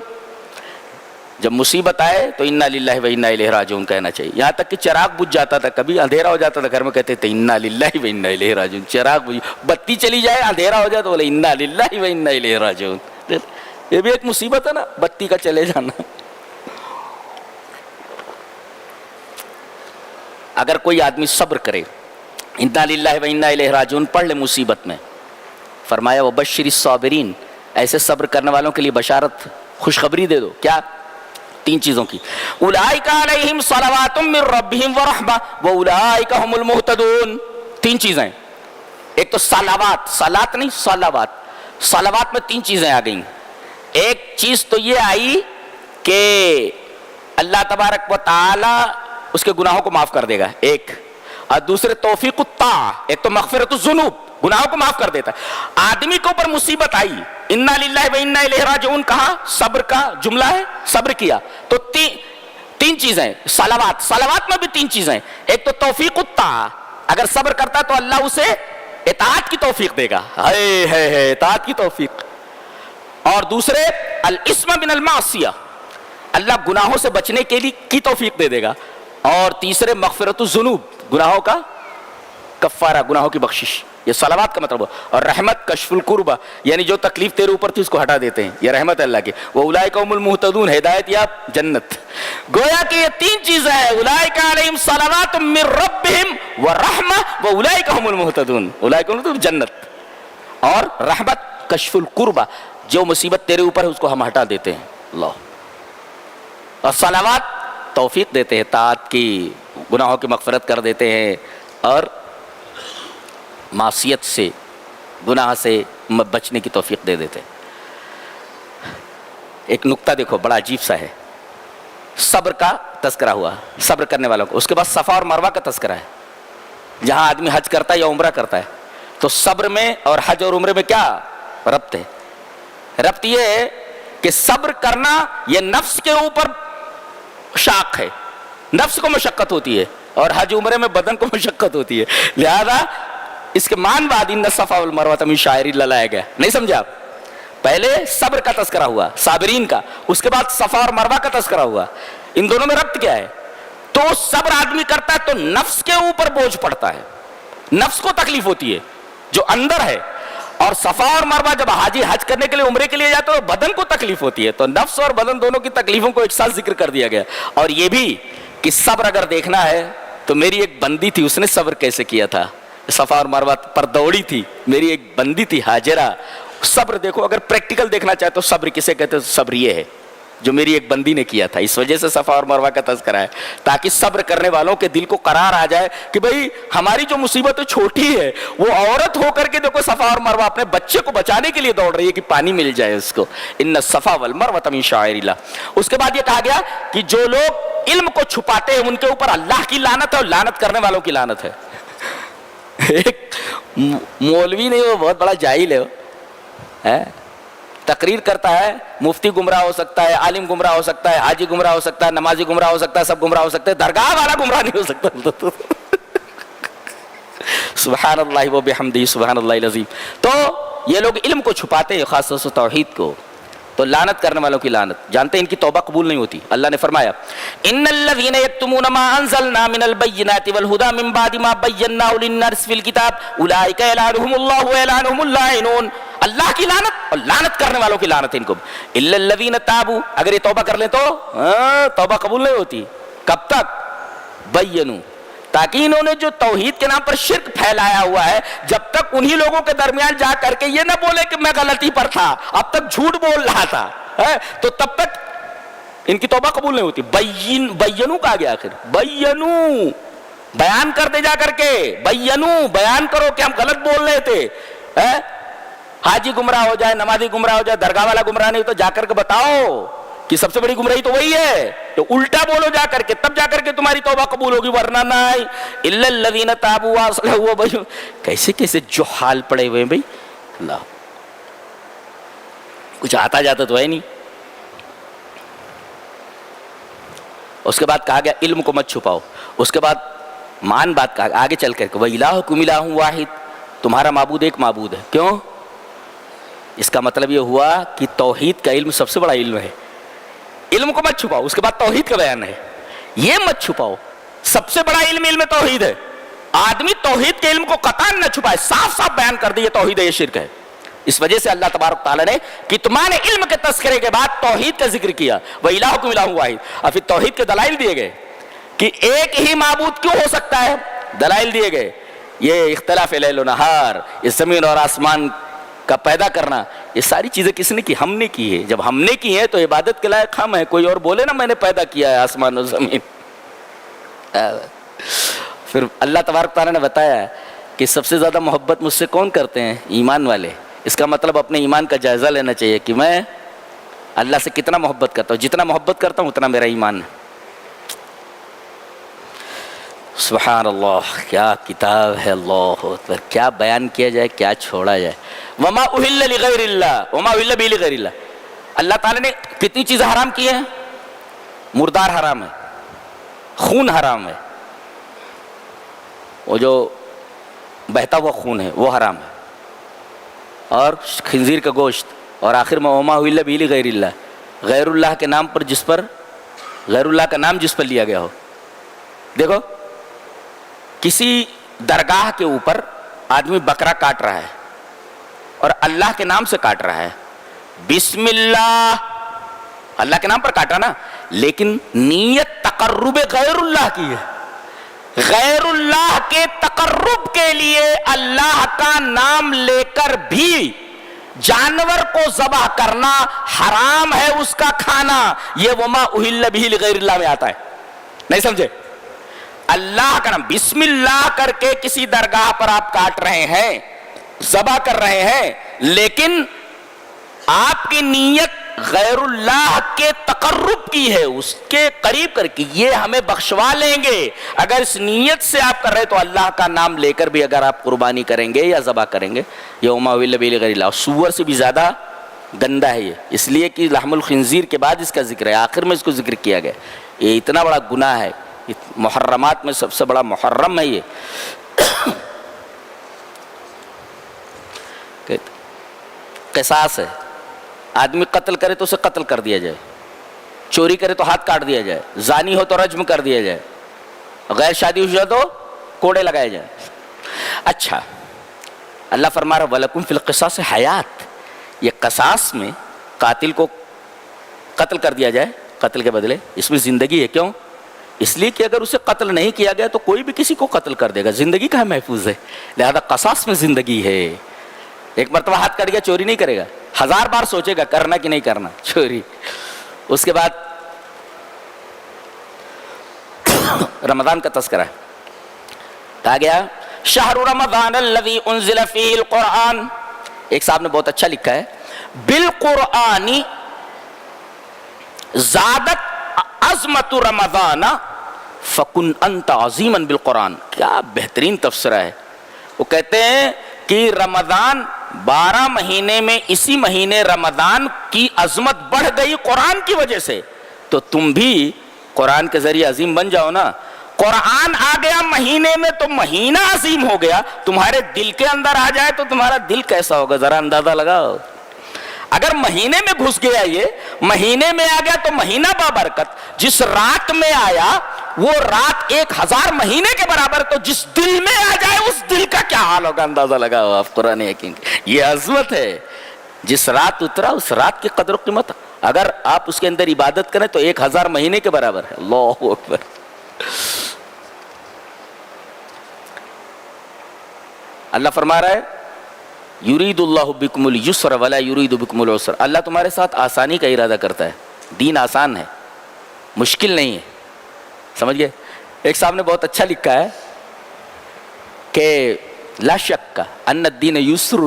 جب مصیبت آئے تو انا للہ و انا الیہ راجعون کہنا چاہیے. یہاں تک کہ چراغ بجھ جاتا تھا، کبھی اندھیرا ہو جاتا تھا گھر میں، کہتے تھے انا للہ و انا الیہ راجعون. چراغ بجھ، بتی چلی جائے، اندھیرا ہو جائے تو بولے انا للہ و انا الیہ راجعون. یہ بھی ایک مصیبت ہے نا، بتی کا چلے جانا. اگر کوئی آدمی صبر کرے، انا للہ و انا الیہ راجعون پڑھ لے مصیبت میں، فرمایا وبشر الصابرین، ایسے صبر کرنے والوں کے لیے بشارت، خوشخبری دے دو. کیا؟ تین چیزوں کی. اولئک علیہم صلوات من ربہم ورحمہ واولئک هم المہتدون. تین چیزیں. ایک تو صلوات، صلات نہیں صلوات. صلوات میں تین چیزیں آ گئیں. ایک چیز تو یہ آئی کہ اللہ تبارک و تعالی اس کے گناہوں کو معاف کر دے گا، ایک. اور دوسرے توفیق الطاعہ، ایک تو مغفرت الذنوب، گناہوں کو معاف کر دیتا ہے. آدمی کے اوپر مصیبت آئی، انا للہ و انا الیہ راجعون کہا، صبر کا جملہ ہے، صبر کیا. تو تین چیزیں. صلوات میں بھی تین چیزیں. ایک تو توفیق الطاعہ، اگر صبر کرتا تو اللہ اسے اطاعت کی توفیق دے گا، ہے اطاعت کی توفیق. اور دوسرے الاسم من المعصیہ، اللہ گناہوں سے بچنے کے لیے کی توفیق دے دے گا. اور تیسرے مغفرت الذنوب، گناہوں کا کفارہ، گناہوں کی بخشش. یہ صلوات کا مطلب ہے. اور رحمت کشف القربہ یعنی جو تکلیف تیرے اوپر تھی اس کو ہٹا دیتے ہیں, یہ رحمت ہے اللہ کی. وَأُولَٰئِكَ هُمُ الْمُهْتَدُونَ ہدایت یا جنت. گویا کہ یہ تین چیزیں ہیں, اولئک علیہم صلوات من ربہم ورحمہ واولئک هم المہتدون. اولئک هم جنت اور رحمت کشف القربہ, جو مصیبت تیرے اوپر ہے اس کو ہم ہٹا دیتے ہیں. اللہ. اور صلوات توفیق دیتے ہیں طاعت کی, گناہوں کی مغفرت کر دیتے ہیں اور معصیت سے گناہ سے بچنے کی توفیق دے دیتے ہیں. ایک نقطہ دیکھو بڑا عجیب سا ہے, صبر کا تذکرہ ہوا, صبر کرنے والوں کو. اس کے بعد صفا اور مروہ کا تذکرہ ہے. جہاں آدمی حج کرتا ہے یا عمرہ کرتا ہے تو صبر میں اور حج اور عمرے میں کیا ربط ہے؟ ربط یہ ہے کہ صبر کرنا یہ نفس کے اوپر شاق ہے, نفس کو مشقت ہوتی ہے, اور حج عمرے میں بدن کو مشقت ہوتی ہے. لہذا اس کے مان بعد ان الصفا والمروہ من شعائر اللہ لایا گیا. نہیں سمجھے آپ؟ پہلے صبر کا تذکرہ ہوا صابرین کا, اس کے بعد صفا اور مروہ کا تذکرہ ہوا. ان دونوں میں ربط کیا ہے؟ تو صبر آدمی کرتا ہے تو نفس کے اوپر بوجھ پڑتا ہے, نفس کو تکلیف ہوتی ہے جو اندر ہے. اور صفا اور مروہ جب حاجی حج کرنے کے لیے عمرے کے لیے جاتے ہیں تو بدن کو تکلیف ہوتی ہے. تو نفس اور بدن دونوں کی تکلیفوں کو ایک ساتھ ذکر کر دیا گیا. اور یہ بھی کہ صبر اگر دیکھنا ہے تو میری ایک بندی تھی, اس نے صبر کیسے کیا تھا, صفا اور مروہ پر دوڑی تھی. میری ایک بندی تھی ہاجرہ, صبر دیکھو. اگر پریکٹیکل دیکھنا چاہے تو صبر کسے کہتے ہیں؟ صبر یہ ہے جو میری ایک بندی نے کیا تھا. اس وجہ سے صفا اور مروہ کا تذکرہ ہے تاکہ صبر کرنے والوں کے دل کو قرار آ جائے کہ بھئی ہماری جو مصیبت چھوٹی ہے, وہ عورت ہو کر کے دیکھو صفا اور مروہ اپنے بچے کو بچانے کے لیے دوڑ رہی ہے کہ پانی مل جائے اس کو. ان الصفا والمروہ من شعائر اللہ. اس کے بعد یہ کہا گیا کہ جو لوگ علم کو چھپاتے ہیں ان کے اوپر اللہ کی لعنت ہے اور لعنت کرنے والوں کی لعنت ہے. ایک مولوی نہیں, وہ بہت بڑا جاہل ہے, تقریر کرتا ہے, مفتی گمراہ ہو سکتا ہے, عالم گمراہ ہو سکتا ہے, حاجی گمراہ ہو سکتا ہے, نمازی گمراہ ہو سکتا ہے, سب گمراہ ہو سکتے ہیں, درگاہ والا گمراہ نہیں ہو سکتا. سبحان اللہ و بحمدہ سبحان اللہ العظیم. تو یہ لوگ علم کو چھپاتے ہیں, خاص طور سے توحید کو, تو لعنت کرنے والوں کی لعنت. جانتے ہیں ان کی توبہ قبول نہیں ہوتی. اللہ نے فرمایا ان الذين يكتمون ما انزلنا من البينات والهدى من بعد ما بيناه للناس في الكتاب اولئك يلعنهم الله ويلعنهم اللاعنون. اللہ کی لعنت اور لعنت کرنے والوں کی لعنت ان کو. الا الذين تابوا, اگر یہ توبہ کر لیں تو توبہ قبول نہیں ہوتی. کب تک؟ بینوا, تاکہ انہوں نے جو توحید کے نام پر شرک پھیلایا ہوا ہے, جب تک انہی لوگوں کے درمیان جا کر کے یہ نہ بولے کہ میں غلطی پر تھا, اب تک جھوٹ بول رہا تھا, تو تب تک ان کی توبہ قبول نہیں ہوتی. بینو کہا گیا آخر, بینو بیان کر دے جا کر کے, بینو بیان کرو کہ ہم غلط بول رہے تھے. حاجی گمراہ ہو جائے, نمازی گمراہ ہو جائے, درگاہ والا گمراہ نہیں تو جا کر کے بتاؤ کہ سب سے بڑی گمراہی تو وہی ہے, تو الٹا بولو جا کر کے, تب جا کر کے تمہاری توبہ قبول ہوگی, ورنہ نہیں. الا الذین تابوا واصلحوا وبینوا. کیسے کیسے جو حال پڑے ہوئے ہیں بھائی, اللہ کچھ آتا جاتا تو ہے نہیں. اس کے بعد کہا گیا علم کو مت چھپاؤ. اس کے بعد مان بات کہا آگے چل کر کہ وَإِلَٰهُكُمْ إِلَٰهٌ وَاحِدٌ, تمہارا معبود ایک معبود ہے. کیوں؟ اس کا مطلب یہ ہوا کہ توحید کا علم سب سے بڑا علم ہے. علم کو مت چھپاؤ. اس کے بعد توحید کا بیان ہے, یہ مت چھپاؤ. سب سے بڑا علم علم توحید ہے. آدمی توحید کے علم کو قطعاً نہ چھپائے, صاف صاف بیان کر دے یہ توحید ہے, یہ شرک ہے. اس وجہ سے اللہ تبارک تعالیٰ نے کتمان علم کے تذکرے کے بعد توحید کا ذکر کیا, وَإِلَٰهُكُمْ إِلَٰهٌ وَاحِدٌ. اور پھر توحید کے دلائل دیے گئے کہ ایک ہی معبود کیوں ہو سکتا ہے, دلائل دیے گئے. یہ اختلاف لیل و نہار, یہ زمین اور آسمان کا پیدا کرنا, یہ ساری چیزیں کس نے کی؟ ہم نے کی ہے. جب ہم نے کی ہے تو عبادت کے لائق ہم ہیں. کوئی اور بولے نا میں نے پیدا کیا ہے آسمان اور زمین. پھر اللہ تبارک تعالیٰ نے بتایا کہ سب سے زیادہ محبت مجھ سے کون کرتے ہیں؟ ایمان والے. اس کا مطلب اپنے ایمان کا جائزہ لینا چاہیے کہ میں اللہ سے کتنا محبت کرتا ہوں. جتنا محبت کرتا ہوں اتنا میرا ایمان ہے. سبحان اللہ, کیا کتاب ہے, اللہ اکبر, کیا بیان کیا جائے, کیا چھوڑا جائے. وما اہل لغیر اللہ, وما اہل به لغیر اللہ. اللہ تعالیٰ نے کتنی چیزیں حرام کی ہیں. مردار حرام ہے, خون حرام ہے, وہ جو بہتا ہوا خون ہے وہ حرام ہے, اور خنزیر کا گوشت, اور آخر میں وما اہل به لغیر اللہ, غیر اللہ کے نام پر جس پر, غیر اللہ کا نام جس پر لیا گیا ہو. دیکھو کسی درگاہ کے اوپر آدمی بکرا کاٹ رہا ہے اور اللہ کے نام سے کاٹ رہا ہے، بسم اللہ، اللہ کے نام پر کاٹا نا، لیکن نیت تقرب غیر اللہ کی ہے، غیر اللہ کے تقرب کے لیے اللہ کا نام لے کر بھی جانور کو ذبح کرنا حرام ہے، اس کا کھانا، یہ وما اہل بہ لغیر اللہ میں آتا ہے، نہیں سمجھے؟ اللہ کا نام بسم اللہ کر کے کسی درگاہ پر آپ کاٹ رہے ہیں، ذبح کر رہے ہیں، لیکن آپ کی نیت غیر اللہ کے تقرب کی ہے، اس کے قریب کر کے، یہ ہمیں بخشوا لیں گے اگر اس نیت سے آپ کر رہے تو اللہ کا نام لے کر بھی اگر آپ قربانی کریں گے یا ذبح کریں گے، یوم اہل بہ لغیر اللہ، سور سے بھی زیادہ گندا ہے یہ، اس لیے کہ لحم الخنزیر کے بعد اس کا ذکر ہے، آخر میں اس کو ذکر کیا گیا، یہ اتنا بڑا گناہ ہے، محرمات میں سب سے بڑا محرم ہے یہ۔ قصاص ہے، آدمی قتل کرے تو اسے قتل کر دیا جائے، چوری کرے تو ہاتھ کاٹ دیا جائے، زانی ہو تو رجم کر دیا جائے، غیر شادی شدہ تو کوڑے لگائے جائیں۔ اچھا، اللہ فرما رہا وَلَكُمْ فِي الْقِصَاصِ حَيَاتٌ، یہ قصاص میں قاتل کو قتل کر دیا جائے قتل کے بدلے، اس میں زندگی ہے۔ کیوں؟ اس لیے کہ اگر اسے قتل نہیں کیا گیا تو کوئی بھی کسی کو قتل کر دے گا، زندگی کہاں محفوظ ہے، لہذا قصاص میں زندگی ہے۔ ایک مرتبہ ہاتھ کٹ گیا چوری نہیں کرے گا، 1000 بار سوچے گا کرنا کہ نہیں کرنا چوری۔ اس کے بعد رمضان کا تذکرہ ہے، کہا گیا شہر رمضان الذی انزل فیہ القرآن، ایک صاحب نے بہت اچھا لکھا ہے، بالقرآن زادت عظمت رمضان فکن انت عظیما بالقرآن، کیا بہترین تفسیرہ ہے۔ وہ کہتے ہیں کہ رمضان 12 مہینے میں اسی مہینے رمضان کی عظمت بڑھ گئی قرآن کی وجہ سے، تو تم بھی قرآن کے ذریعے عظیم بن جاؤ نا۔ قرآن آ گیا مہینے میں تو مہینہ عظیم ہو گیا، تمہارے دل کے اندر آ جائے تو تمہارا دل کیسا ہوگا ذرا اندازہ لگاؤ۔ اگر مہینے میں گھس گیا، یہ مہینے میں آ گیا تو مہینہ بابرکت، جس رات میں آیا وہ رات 1000 مہینے کے برابر، تو جس دل میں آ جائے اس دل کا کیا حال ہوگا اندازہ لگاؤ آپ۔ قرآن حکیم یہ عظمت ہے، جس رات اترا اس رات کی قدر و قیمت اگر آپ اس کے اندر عبادت کریں تو 1000 مہینے کے برابر ہے۔ اللہ اکبر۔ اللہ فرما رہا ہے یرید اللہ بکم اليسر ولا یرید بکم العسر، اللہ تمہارے ساتھ آسانی کا ارادہ کرتا ہے، دین آسان ہے، مشکل نہیں ہے، سمجھ گئے؟ ایک صاحب نے بہت اچھا لکھا ہے کہ لا شک ان الدین یسر،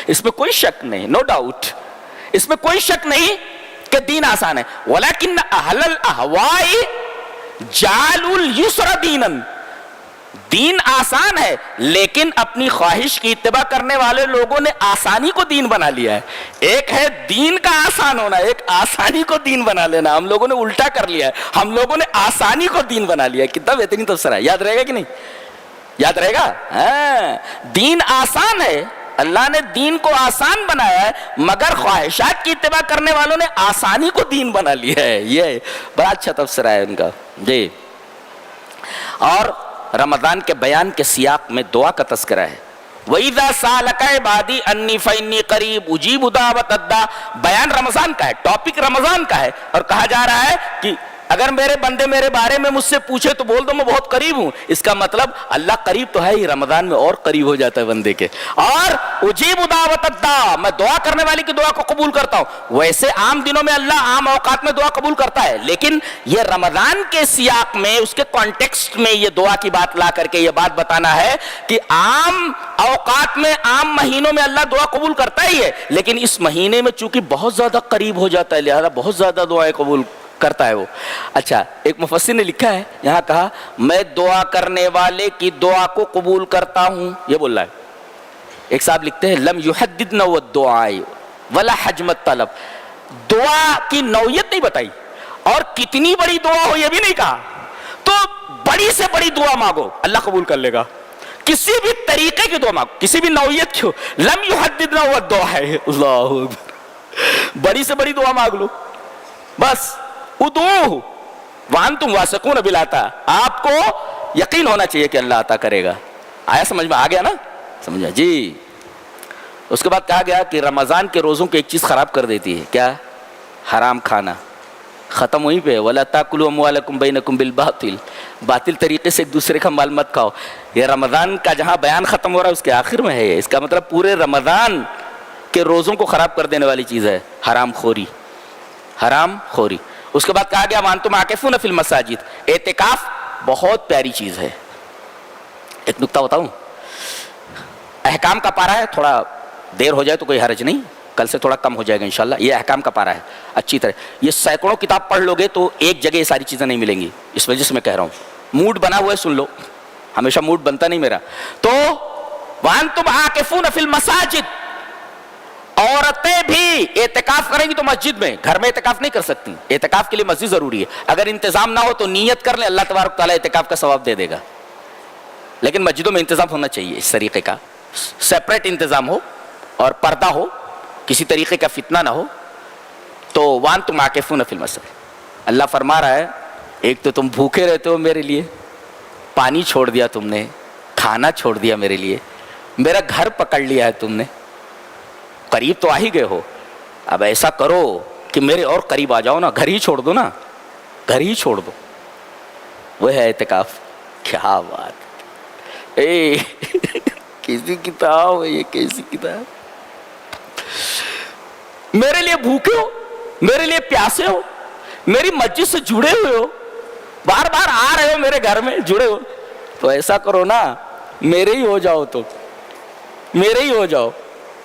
اس میں کوئی شک نہیں، نو ڈاؤٹ، اس میں کوئی شک نہیں کہ دین آسان ہے، ولیکن اہل الاہواء جعلوا اليسر دینا، دین آسان ہے لیکن اپنی خواہش کی اتباع کرنے والے لوگوں نے آسانی کو دین بنا لیا ہے۔ ایک ہے دین کا آسان ہونا، ایک آسانی کو دین بنا لینا، ہم لوگوں نے الٹا کر لیا ہے، ہم لوگوں نے آسانی کو دین بنا لیا ہے۔ کتنا بہترین تفسیر ہے، یاد رہے گا کہ نہیں؟ یاد رہے گا؟ ہاں، دین آسان ہے، اللہ نے دین کو آسان بنایا ہے، مگر خواہشات کی اتباع کرنے والوں نے آسانی کو دین بنا لیا ہے۔ یہ بڑا اچھا تفسیر ہے ان کا جی۔ اور رمضان کے بیان کے سیاق میں دعا کا تذکرہ ہے، وَإِذَا سَأَلَكَ عِبَادِي أَنِّي فَإِنِّي قَرِيبٌ أُجِيبُ دَعْوَةَ الدَّاعِ، بیان رمضان کا ہے، ٹاپک رمضان کا ہے، اور کہا جا رہا ہے کہ اگر میرے بندے میرے بارے میں مجھ سے پوچھے تو بول دو میں بہت قریب ہوں۔ اس کا مطلب اللہ قریب تو ہے ہی، رمضان میں اور قریب ہو جاتا ہے بندے کے۔ اور اجیب دعوت الداع، میں دعا کرنے والی کی دعا کو قبول کرتا ہوں۔ ویسے عام دنوں میں اللہ عام اوقات میں دعا قبول کرتا ہے، لیکن یہ رمضان کے سیاق میں، اس کے کانٹیکسٹ میں یہ دعا کی بات لا کر کے یہ بات بتانا ہے کہ عام اوقات میں عام مہینوں میں اللہ دعا قبول کرتا ہی ہے، لیکن اس مہینے میں چونکہ بہت زیادہ قریب ہو جاتا ہے لہذا بہت زیادہ دعائیں قبول کرتا ہے وہ۔ اچھا، ایک مفسر نے لکھا ہے یہاں کہا میں دعا کرنے والے کی دعا کو قبول کرتا ہوں، یہ بول رہا ہے۔ ایک صاحب لکھتے ہیں لم یحدد نوع الدعاء ولا حجم الطلب، دعا کی نوعیت نہیں بتائی اور کتنی بڑی دعا ہو یہ بھی نہیں کہا، تو بڑی سے بڑی دعا مانگو اللہ قبول کر لے گا، کسی بھی طریقے کی دعا مانگو، کسی بھی نوعیت کی ہو، لم یحدد نوع الدعاء، اللہ اکبر، بڑی سے بڑی دعا مانگ لو بس۔ ادعوہ وانتم واثقون بالعطاء، آپ کو یقین ہونا چاہیے کہ اللہ عطا کرے گا۔ آیا سمجھ میں آ گیا نا؟ سمجھا جی. اس کے بعد کہا گیا کہ رمضان کے روزوں کو ایک چیز خراب کر دیتی ہے. کیا؟ حرام کھانا. ختم وہیں پہ وَلَا تَأْكُلُوا أَمْوَالَكُمْ بَيْنَكُمْ بِالْبَاطِلِ. باطل طریقے سے ایک دوسرے کا مال مت کھاؤ. یہ رمضان کا جہاں بیان ختم ہو رہا ہے اس کے آخر میں ہے. اس کا مطلب پورے رمضان کے روزوں کو خراب کر دینے والی چیز ہے حرام خوری. حرام خوری. اس کے بعد کہا گیا وَأَنْتُمْ عَاكِفُونَ فِي الْمَسَاجِدِ. اعتکاف بہت پیاری چیز ہے. ایک نکتہ بتاؤں. احکام کا پارہ ہے, تھوڑا دیر ہو جائے تو کوئی حرج نہیں, کل سے تھوڑا کم ہو جائے گا انشاءاللہ. یہ احکام کا پارہ ہے اچھی طرح. یہ سینکڑوں کتاب پڑھ لو گے تو ایک جگہ یہ ساری چیزیں نہیں ملیں گی. اس وجہ سے میں کہہ رہا ہوں, موڈ بنا ہوا ہے سن لو. ہمیشہ موڈ بنتا نہیں میرا. تو وَأَنْتُمْ عَاكِفُونَ فِي الْمَسَاجِدِ. عورتیں بھی اعتکاف کریں گی تو مسجد میں, گھر میں اعتکاف نہیں کر سکتی. اعتکاف کے لیے مسجد ضروری ہے. اگر انتظام نہ ہو تو نیت کر لیں, اللہ تبارک تعالیٰ اعتکاف کا ثواب دے دے گا. لیکن مسجدوں میں انتظام ہونا چاہیے اس طریقے کا, سیپریٹ انتظام ہو اور پردہ ہو, کسی طریقے کا فتنہ نہ ہو. تو وَأَنْتُمْ عَاكِفُونَ فِي الْمَسَاجِدِ. اللہ فرما رہا ہے ایک تو تم بھوکے رہتے ہو میرے لیے, پانی چھوڑ دیا تم نے, کھانا چھوڑ دیا میرے لیے, میرا گھر پکڑ لیا ہے تم نے, قریب تو آ ہی گئے ہو. اب ایسا کرو کہ میرے اور قریب آ جاؤ نا, گھر ہی چھوڑ دو نا, گھر ہی چھوڑ دو. وہ ہے اعتکاف. کیا بات اے کیسی کتاب ہے یہ, کیسی کتاب. میرے لیے بھوکے ہو, میرے لیے پیاسے ہو, میری مسجد سے جڑے ہوئے ہو, بار بار آ رہے ہو میرے گھر میں, جڑے ہو, تو ایسا کرو نا میرے ہی ہو جاؤ. تو میرے ہی ہو جاؤ,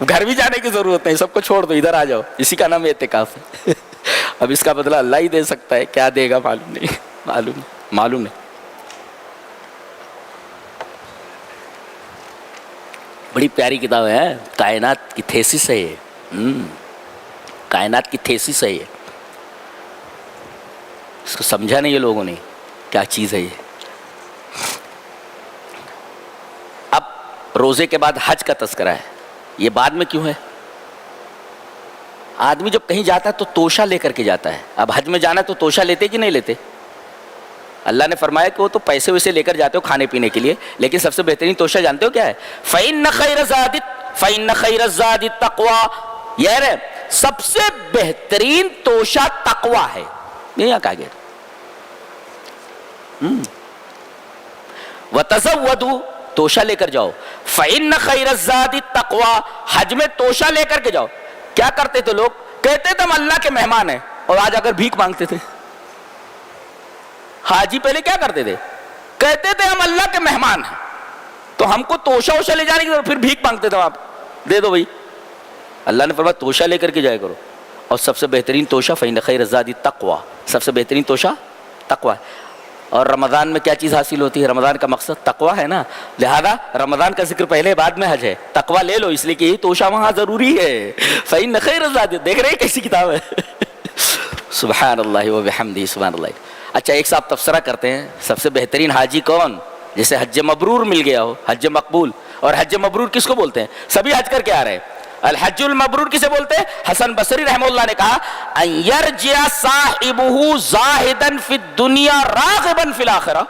گھر بھی جانے کی ضرورت نہیں, سب کو چھوڑ دو, ادھر آ جاؤ. اسی کا نام اعتکاف ہے. اب اس کا بدلہ اللہ ہی دے سکتا ہے, کیا دے گا معلوم نہیں, معلوم نہیں. بڑی پیاری کتاب ہے, کائنات کی تھیسس ہے یہ. کائنات کی تھیسس ہے یہ. اس کو سمجھا نہیں یہ لوگوں نے کیا چیز ہے یہ. اب روزے کے بعد حج کا تذکرہ ہے. یہ بعد میں کیوں ہے؟ آدمی جب کہیں جاتا ہے تو توشہ لے کر کے جاتا ہے. اب حج میں جانا ہے تو توشہ لیتے کہ نہیں لیتے؟ اللہ نے فرمایا کہ وہ تو پیسے ویسے لے کر جاتے ہو کھانے پینے کے لیے, لیکن سب سے بہترین توشہ جانتے ہو کیا ہے؟ فَإِنَّ خَيْرَ الزَّادِ التَّقْوَىٰ. یہ سب سے بہترین توشہ تقویٰ ہے. یہ یہاں کہا گیا. وَتَزَوَّدُوا, توشہ لے کر جاؤ. فَإِنَّ خَيْرَ الزَّادِ التَّقْوَىٰ, حج میں توشہ لے کر کے جاؤ. کیا کرتے تھے لوگ؟ کہتے تھے ہم اللہ کے مہمان ہیں, اور آج اگر بھیک مانگتے تھے. حاجی پہلے کیا کرتے تھے؟ کہتے تھے ہم اللہ کے مہمان ہیں, تو ہم کو توشہ ووشہ لے جانے کی ضرورت, پھر بھیک مانگتے تھے, آپ دے دو بھائی. اللہ نے فرمایا توشہ لے کر کے جایا کرو. اور سب سے بہترین توشہ فإن خیر الزاد التقویٰ, سب سے بہترین توشہ تقویٰ. اور رمضان میں کیا چیز حاصل ہوتی ہے؟ رمضان کا مقصد تقویٰ ہے نا, لہذا رمضان کا ذکر پہلے بعد میں حج ہے. تقویٰ لے لو, اس لیے کہ یہ توشہ وہاں ضروری ہے. فإن خیر الزاد, دیکھ رہے ہیں کیسی کتاب ہے. سبحان اللہ و بحمدہ, سبحان اللہ. اچھا ایک صاحب تبصرہ کرتے ہیں سب سے بہترین حاجی کون؟ جسے حج مبرور مل گیا ہو, حج مقبول. اور حج مبرور کس کو بولتے ہیں؟ سبھی حج کر کے آ رہے ہیں. الحج المبرور کسے بولتے ہیں؟ حسن بصری رحمہ اللہ نے کہا ان یرجع صاحبہ زاہدا فی الدنیا راغبا فی الاخرہ.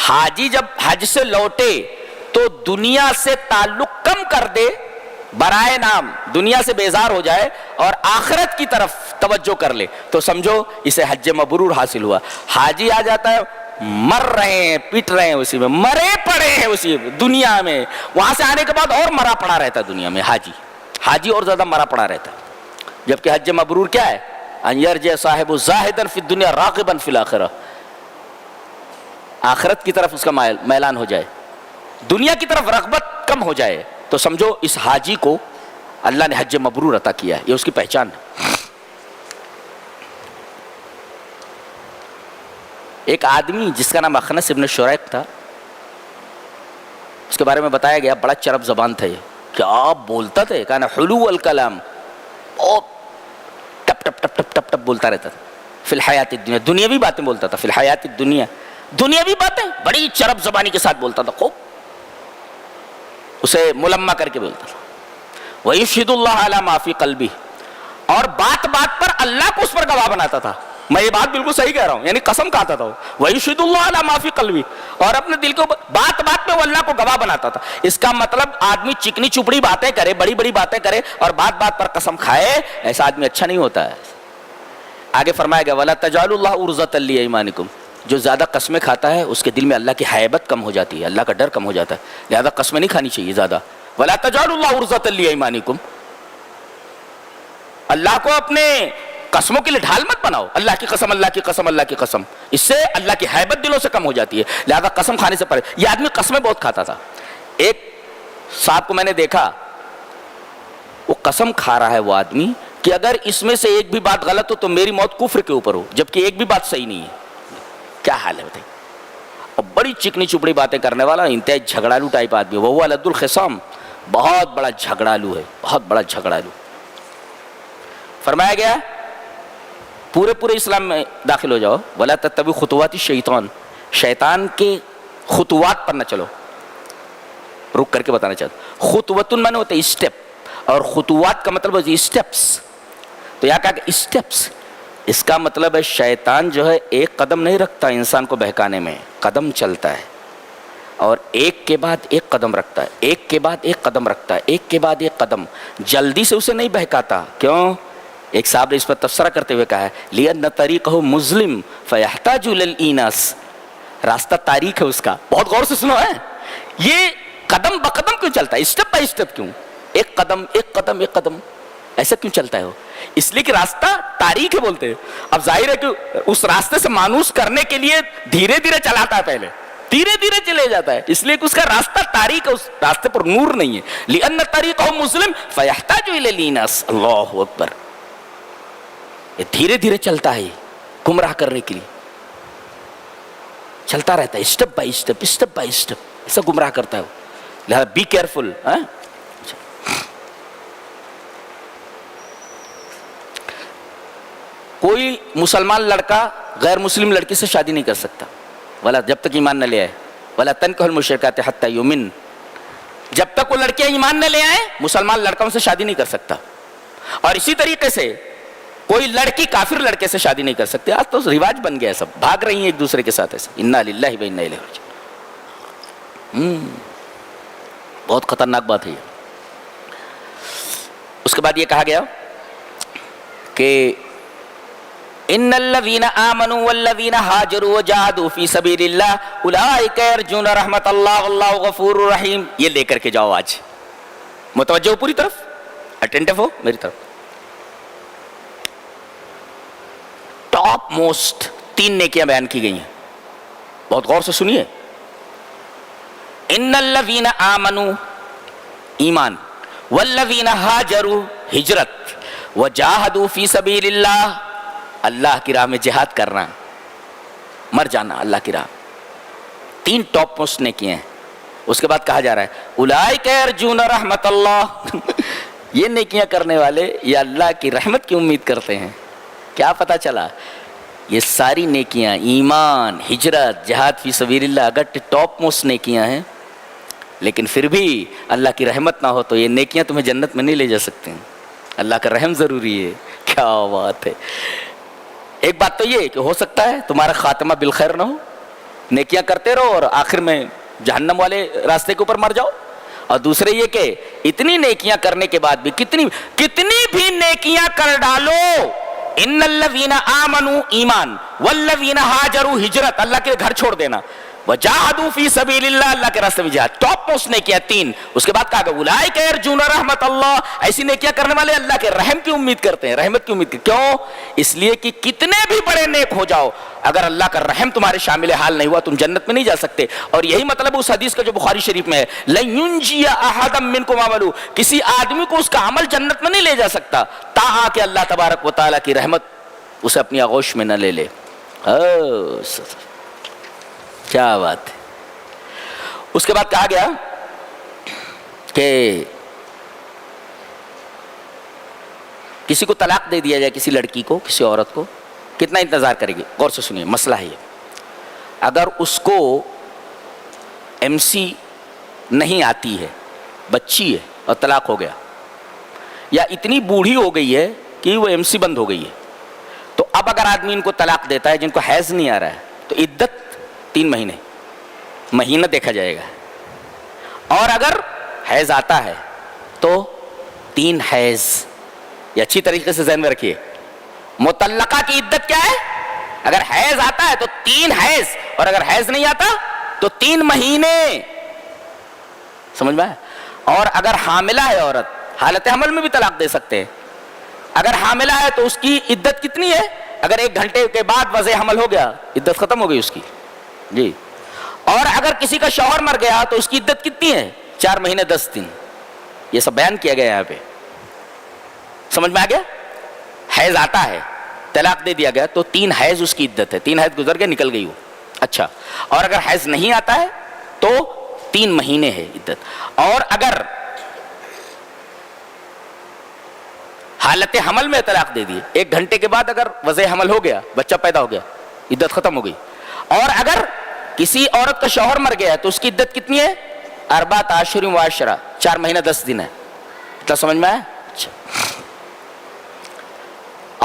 حاجی جب حج سے لوٹے تو دنیا سے تعلق کم کر دے, برائے نام دنیا سے بیزار ہو جائے اور آخرت کی طرف توجہ کر لے, تو سمجھو اسے حج مبرور حاصل ہوا. حاجی آ جاتا ہے, مر رہے ہیں, پٹ رہے ہیں اسی میں, مرے پڑے ہیں اسی دنیا میں, وہاں سے آنے کے بعد اور مرا پڑا رہتا ہے دنیا میں. حاجی اور زیادہ مرا پڑا رہتا ہے. جبکہ حج مبرور کیا ہے؟ ان یرجع صاحب زاہدا فی الدنیا راغبا فی الاخرہ, آخرت کی طرف اس کا میلان ہو جائے, دنیا کی طرف رغبت کم ہو جائے. تو سمجھو اس حاجی کو اللہ نے حج مبرور عطا کیا ہے, یہ اس کی پہچان ہے. ایک آدمی جس کا نام اخنس ابن شریق تھا, اس کے بارے میں بتایا گیا بڑا چرب زبان تھا. یہ کیا بولتا تھا, کہنا حلو الکلام, ٹپ ٹپ ٹپ ٹپ ٹپ ٹپ بولتا رہتا تھا. فی الحیات الدنیا, دنیاوی باتیں بولتا تھا. فی الحیات الدنیا, دنیاوی باتیں بڑی چرب زبانی کے ساتھ بولتا تھا, خوب اسے ملمہ کر کے بولتا تھا. وَيُشْهِدُ اللَّهَ عَلَى مَا فِي قَلْبِهِ, اور بات بات پر اللہ کو اس پر گواہ بناتا تھا. میں یہ بات بالکل صحیح کہہ رہا ہوں، یعنی قسم کھاتا تھا وَيُشْهِدُ اللَّهَ عَلَى مَا فِي قَلْبِهِ، اور اپنے دل کو بات بات میں وہ اللہ کو گواہ بناتا تھا۔ اس کا مطلب آدمی چکنی چپڑی باتیں کرے، بڑی بڑی باتیں کرے اور بات بات پر قسم کھائے، ایسا آدمی اچھا نہیں ہوتا ہے۔ آگے فرمایا گیا وَلَا تَجْعَلُوا اللَّهَ عُرْضَةً لِأَيْمَانِكُمْ، جو زیادہ قسمیں کھاتا ہے اس کے دل میں اللہ کی حیبت کم ہو جاتی ہے، اللہ کا ڈر کم ہو جاتا ہے، لہذا قسمیں نہیں کھانی چاہیے زیادہ۔ وَلَا تَجْعَلُوا اللَّهَ عُرْضَةً لِأَيْمَانِكُمْ، اللہ کو اپنے قسموں کے لیے ڈھال مت بناؤ، اللہ کی قسم اللہ کی قسم اللہ کی قسم، اس سے اللہ کی حیبت دلوں سے کم ہو جاتی ہے، لہذا قسم کھانے سے پہلے۔ یہ آدمی قسمیں بہت کھاتا تھا۔ ایک صاحب کو میں نے دیکھا، وہ قسم کھا رہا ہے وہ آدمی کہ اگر اس میں سے ایک بھی بات غلط ہو تو میری موت کفر کے اوپر ہو، جبکہ ایک بھی بات صحیح نہیں ہے۔ کیا حال ہے بتائیے؟ اور بڑی چکنی چپڑی باتیں کرنے والا، انتہائی جھگڑالو ٹائپ آدمی، وہ لد الخصام، بہت بڑا جھگڑالو ہے، بہت بڑا جھگڑالو۔ فرمایا گیا پورے اسلام میں داخل ہو جاؤ، وَلَا تَتَّبِعُوا خُطُوَاتِ الشَّيْطَانِ، شیطان کے خطوات پر نہ چلو۔ رک کر کے بتانا چاہتا ہوں، خطوتن مانے ہوتا ہے اسٹیپ، اور خطوات کا مطلب ہوتا ہے اسٹیپس۔ تو یہاں کہا کہ اسٹیپس، اس کا مطلب ہے شیطان جو ہے ایک قدم نہیں رکھتا انسان کو بہکانے میں، قدم چلتا ہے، اور ایک کے بعد ایک قدم رکھتا ہے، ایک کے بعد ایک قدم رکھتا ہے، ایک کے بعد ایک قدم، جلدی سے اسے نہیں بہکاتا۔ کیوں؟ ایک صاحب نے اس پر تبصرہ کرتے ہوئے کہا ہے لِأَنَّ طَرِيقَهُ مُظْلِمٌ فَيَحْتَاجُ إِلَى الْإِينَاسِ، راستہ تاریک ہے اس کا، بہت غور سے سنو ہے، یہ قدم بقدم کیوں چلتا ہے، اسٹیپ بائی اسٹیپ کیوں، ایک قدم ایک قدم ایک قدم، ایسا کیوں چلتا ہے وہ؟ اس لیے کہ راستہ تاریک ہے بولتے ہیں۔ اب ظاہر ہے کہ اس راستے سے مانوس کرنے کے لیے دھیرے دھیرے چلاتا ہے، پہلے دھیرے دھیرے چلے جاتا ہے، اس لیے کہ اس کا راستہ تاریک ہے، اس راستے پر نور نہیں ہے۔ لِأَنَّ طَرِيقَهُ مُظْلِمٌ فَيَحْتَاجُ إِلَى الْإِينَاسِ، اللہ اکبر، یہ دھیرے دھیرے چلتا ہے، گمراہ کرنے کے لیے چلتا رہتا ہے، step by step step by step, ایسا گمراہ کرتا ہے وہ، لہذا بی کیئرفل۔ کوئی مسلمان لڑکا غیر مسلم لڑکی سے شادی نہیں کر سکتا، ولا جب تک ایمان نہ لے آئے، ولا تنکحوا المشرکات حتی یؤمن، جب تک وہ لڑکیاں ایمان نہ لے آئے مسلمان لڑکوں سے شادی نہیں کر سکتا۔ اور اسی طریقے سے کوئی لڑکی کافر لڑکے سے شادی نہیں کر سکتی۔ آج تو رواج بن گیا ہے، سب بھاگ رہی ہیں ایک دوسرے کے ساتھ ایسے، انا للہ و انا الیہ راجعون۔ بہت خطرناک بات ہے یہ۔ اس کے بعد یہ کہا گیا کہ ان الذین آمنوا والذین ہاجروا وجاہدوا فی سبیل اللہ اولئک یرجون رحمت اللہ واللہ غفور رحیم۔ یہ لے کر کے جاؤ، آج متوجہ ہو، پوری طرف اٹینٹو ہو میری طرف۔ ٹاپ موسٹ 3 نیکیاں بیان کی گئی ہیں، بہت غور سے سنیے۔ ان الذین آمنوا، ایمان، والذین ہاجروا، ہجرت، وجاہدوا فی سبیل اللہ، اللہ کی راہ میں جہاد کرنا، مر جانا اللہ کی راہ، 3 ٹاپ موسٹ نیکیاں ہیں۔ اس کے بعد کہا جا رہا ہے اولئک یرجون رحمت اللہ، یہ نیکیاں کرنے والے یہ اللہ کی رحمت کی امید کرتے ہیں۔ کیا پتہ چلا؟ یہ ساری نیکیاں، ایمان، ہجرت، جہاد فی سبیل اللہ، اگر ٹاپ موسٹ نیکیاں ہیں، لیکن پھر بھی اللہ کی رحمت نہ ہو تو یہ نیکیاں تمہیں جنت میں نہیں لے جا سکتے ہیں، اللہ کا رحم ضروری ہے۔ کیا بات ہے! ایک بات تو یہ ہے کہ ہو سکتا ہے تمہارا خاتمہ بالخیر نہ ہو، نیکیاں کرتے رہو اور آخر میں جہنم والے راستے کے اوپر مر جاؤ، اور دوسرے یہ کہ اتنی نیکیاں کرنے کے بعد بھی کتنی بھی نیکیاں کر ڈالو، ان الذین آمنوا، ایمان، والذین ہاجروا، ہجرت، اللہ کے گھر چھوڑ دینا، وجاہدوا فی سبیل اللہ، اللہ کے راستے میں جہاد، ٹاپ موسٹ نیکیاں 3۔ اس کے بعد کہا کہ اولئک یرجون رحمت اللہ، ایسی نیکیاں کرنے والے اللہ کے رحم کی امید کرتے ہیں، رحمت کی امید کرتے ہیں۔ کیوں؟ اس لیے کہ کتنے بھی بڑے نیک ہو جاؤ، اگر اللہ کا رحم تمہارے شامل حال نہیں ہوا تم جنت میں نہیں جا سکتے۔ اور یہی مطلب اس حدیث کا جو بخاری شریف میں ہے، لن ینجی احد منکم عملہ، کسی آدمی کو اس کا عمل جنت میں نہیں لے جا سکتا تاہا کہ اللہ تبارک و تعالیٰ کی رحمت اسے اپنی آغوش میں نہ لے لے۔ کیا بات ہے! اس کے بعد کہا گیا کہ کسی کو طلاق دے دیا جائے، کسی لڑکی کو، کسی عورت کو، کتنا انتظار کرے گی؟ غور سے سنیے، مسئلہ ہے یہ۔ اگر اس کو MC نہیں آتی ہے، بچی ہے اور طلاق ہو گیا، یا اتنی بوڑھی ہو گئی ہے کہ وہ MC بند ہو گئی ہے، تو اب اب اگر آدمی ان کو طلاق دیتا ہے جن کو حیض نہیں آ رہا ہے تو عدت 3 مہینہ دیکھا جائے گا، اور اگر حیض آتا ہے تو 3 حیض. یہ اچھی طریقے سے ذہن میں رکھیے. مطلقہ کی عدت کیا ہے؟ اگر حیض آتا ہے تو 3 حیض، اور اگر حیض نہیں آتا تو 3 مہینے. سمجھ میں؟ اور اگر حاملہ ہے عورت، حالت حمل میں بھی طلاق دے سکتے ہیں. اگر حاملہ ہے تو اس کی عدت کتنی ہے؟ اگر 1 گھنٹے کے بعد وضع حمل ہو گیا عدت ختم ہو گئی اس کی جی. اور اگر کسی کا شوہر مر گیا تو اس کی عدت کتنی ہے؟ 4 مہینے 10 دن. یہ سب بیان کیا گیا یہاں پہ. سمجھ میں آ گیا؟ حیض آتا ہے، طلاق دے دیا گیا تو 3 حیض اس کی عدت ہے. 3 حیض گزر گئے، نکل گئی وہ. اچھا، اور اگر حیض نہیں آتا ہے تو 3 مہینے ہے عدت. اور اگر حالت حمل میں طلاق دے دیے، 1 گھنٹے کے بعد اگر وضع حمل ہو گیا، بچہ پیدا ہو گیا، عدت ختم ہو گئی. اور اگر کسی عورت کا شوہر مر گیا تو اس کی عدت کتنی ہے؟ 4 اشہر و عشرہ، 4 مہینہ 10 دن ہے. اتنا سمجھ میں آیا؟ اچھا.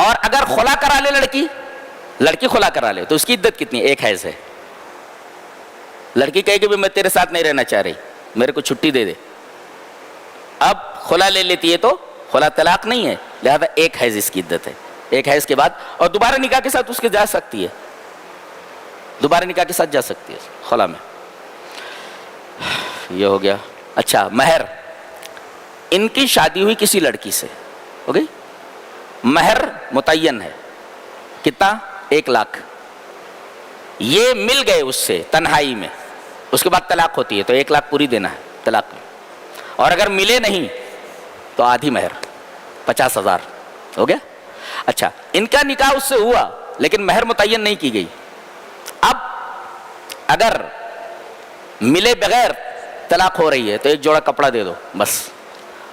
اور اگر خلا کرا لے لڑکی خلا کرا لے تو اس کی عدت کتنی ہے؟ 1 حیض ہے. لڑکی کہے کہ میں تیرے ساتھ نہیں رہنا چاہ رہی، میرے کو چھٹی دے دے. اب خلا لے لیتی ہے تو خلا طلاق نہیں ہے، لہذا 1 حیض اس کی عدت ہے. 1 حیض کے بعد اور دوبارہ نکاح کے ساتھ اس کے جا سکتی ہے، دوبارہ نکاح کے ساتھ جا سکتی ہے خلا میں. یہ ہو گیا. اچھا، مہر. ان کی شادی ہوئی کسی لڑکی سے، ہو گئی. مہر متعین ہے، کتنا؟ 1 لاکھ. یہ مل گئے اس سے تنہائی میں، اس کے بعد طلاق ہوتی ہے تو 1 لاکھ پوری دینا ہے طلاق میں. اور اگر ملے نہیں تو آدھی مہر 50,000. ہو گیا. اچھا، ان کا نکاح اس سے ہوا لیکن مہر متعین نہیں کی گئی. اب اگر ملے بغیر طلاق ہو رہی ہے تو 1 جوڑا کپڑا دے دو بس.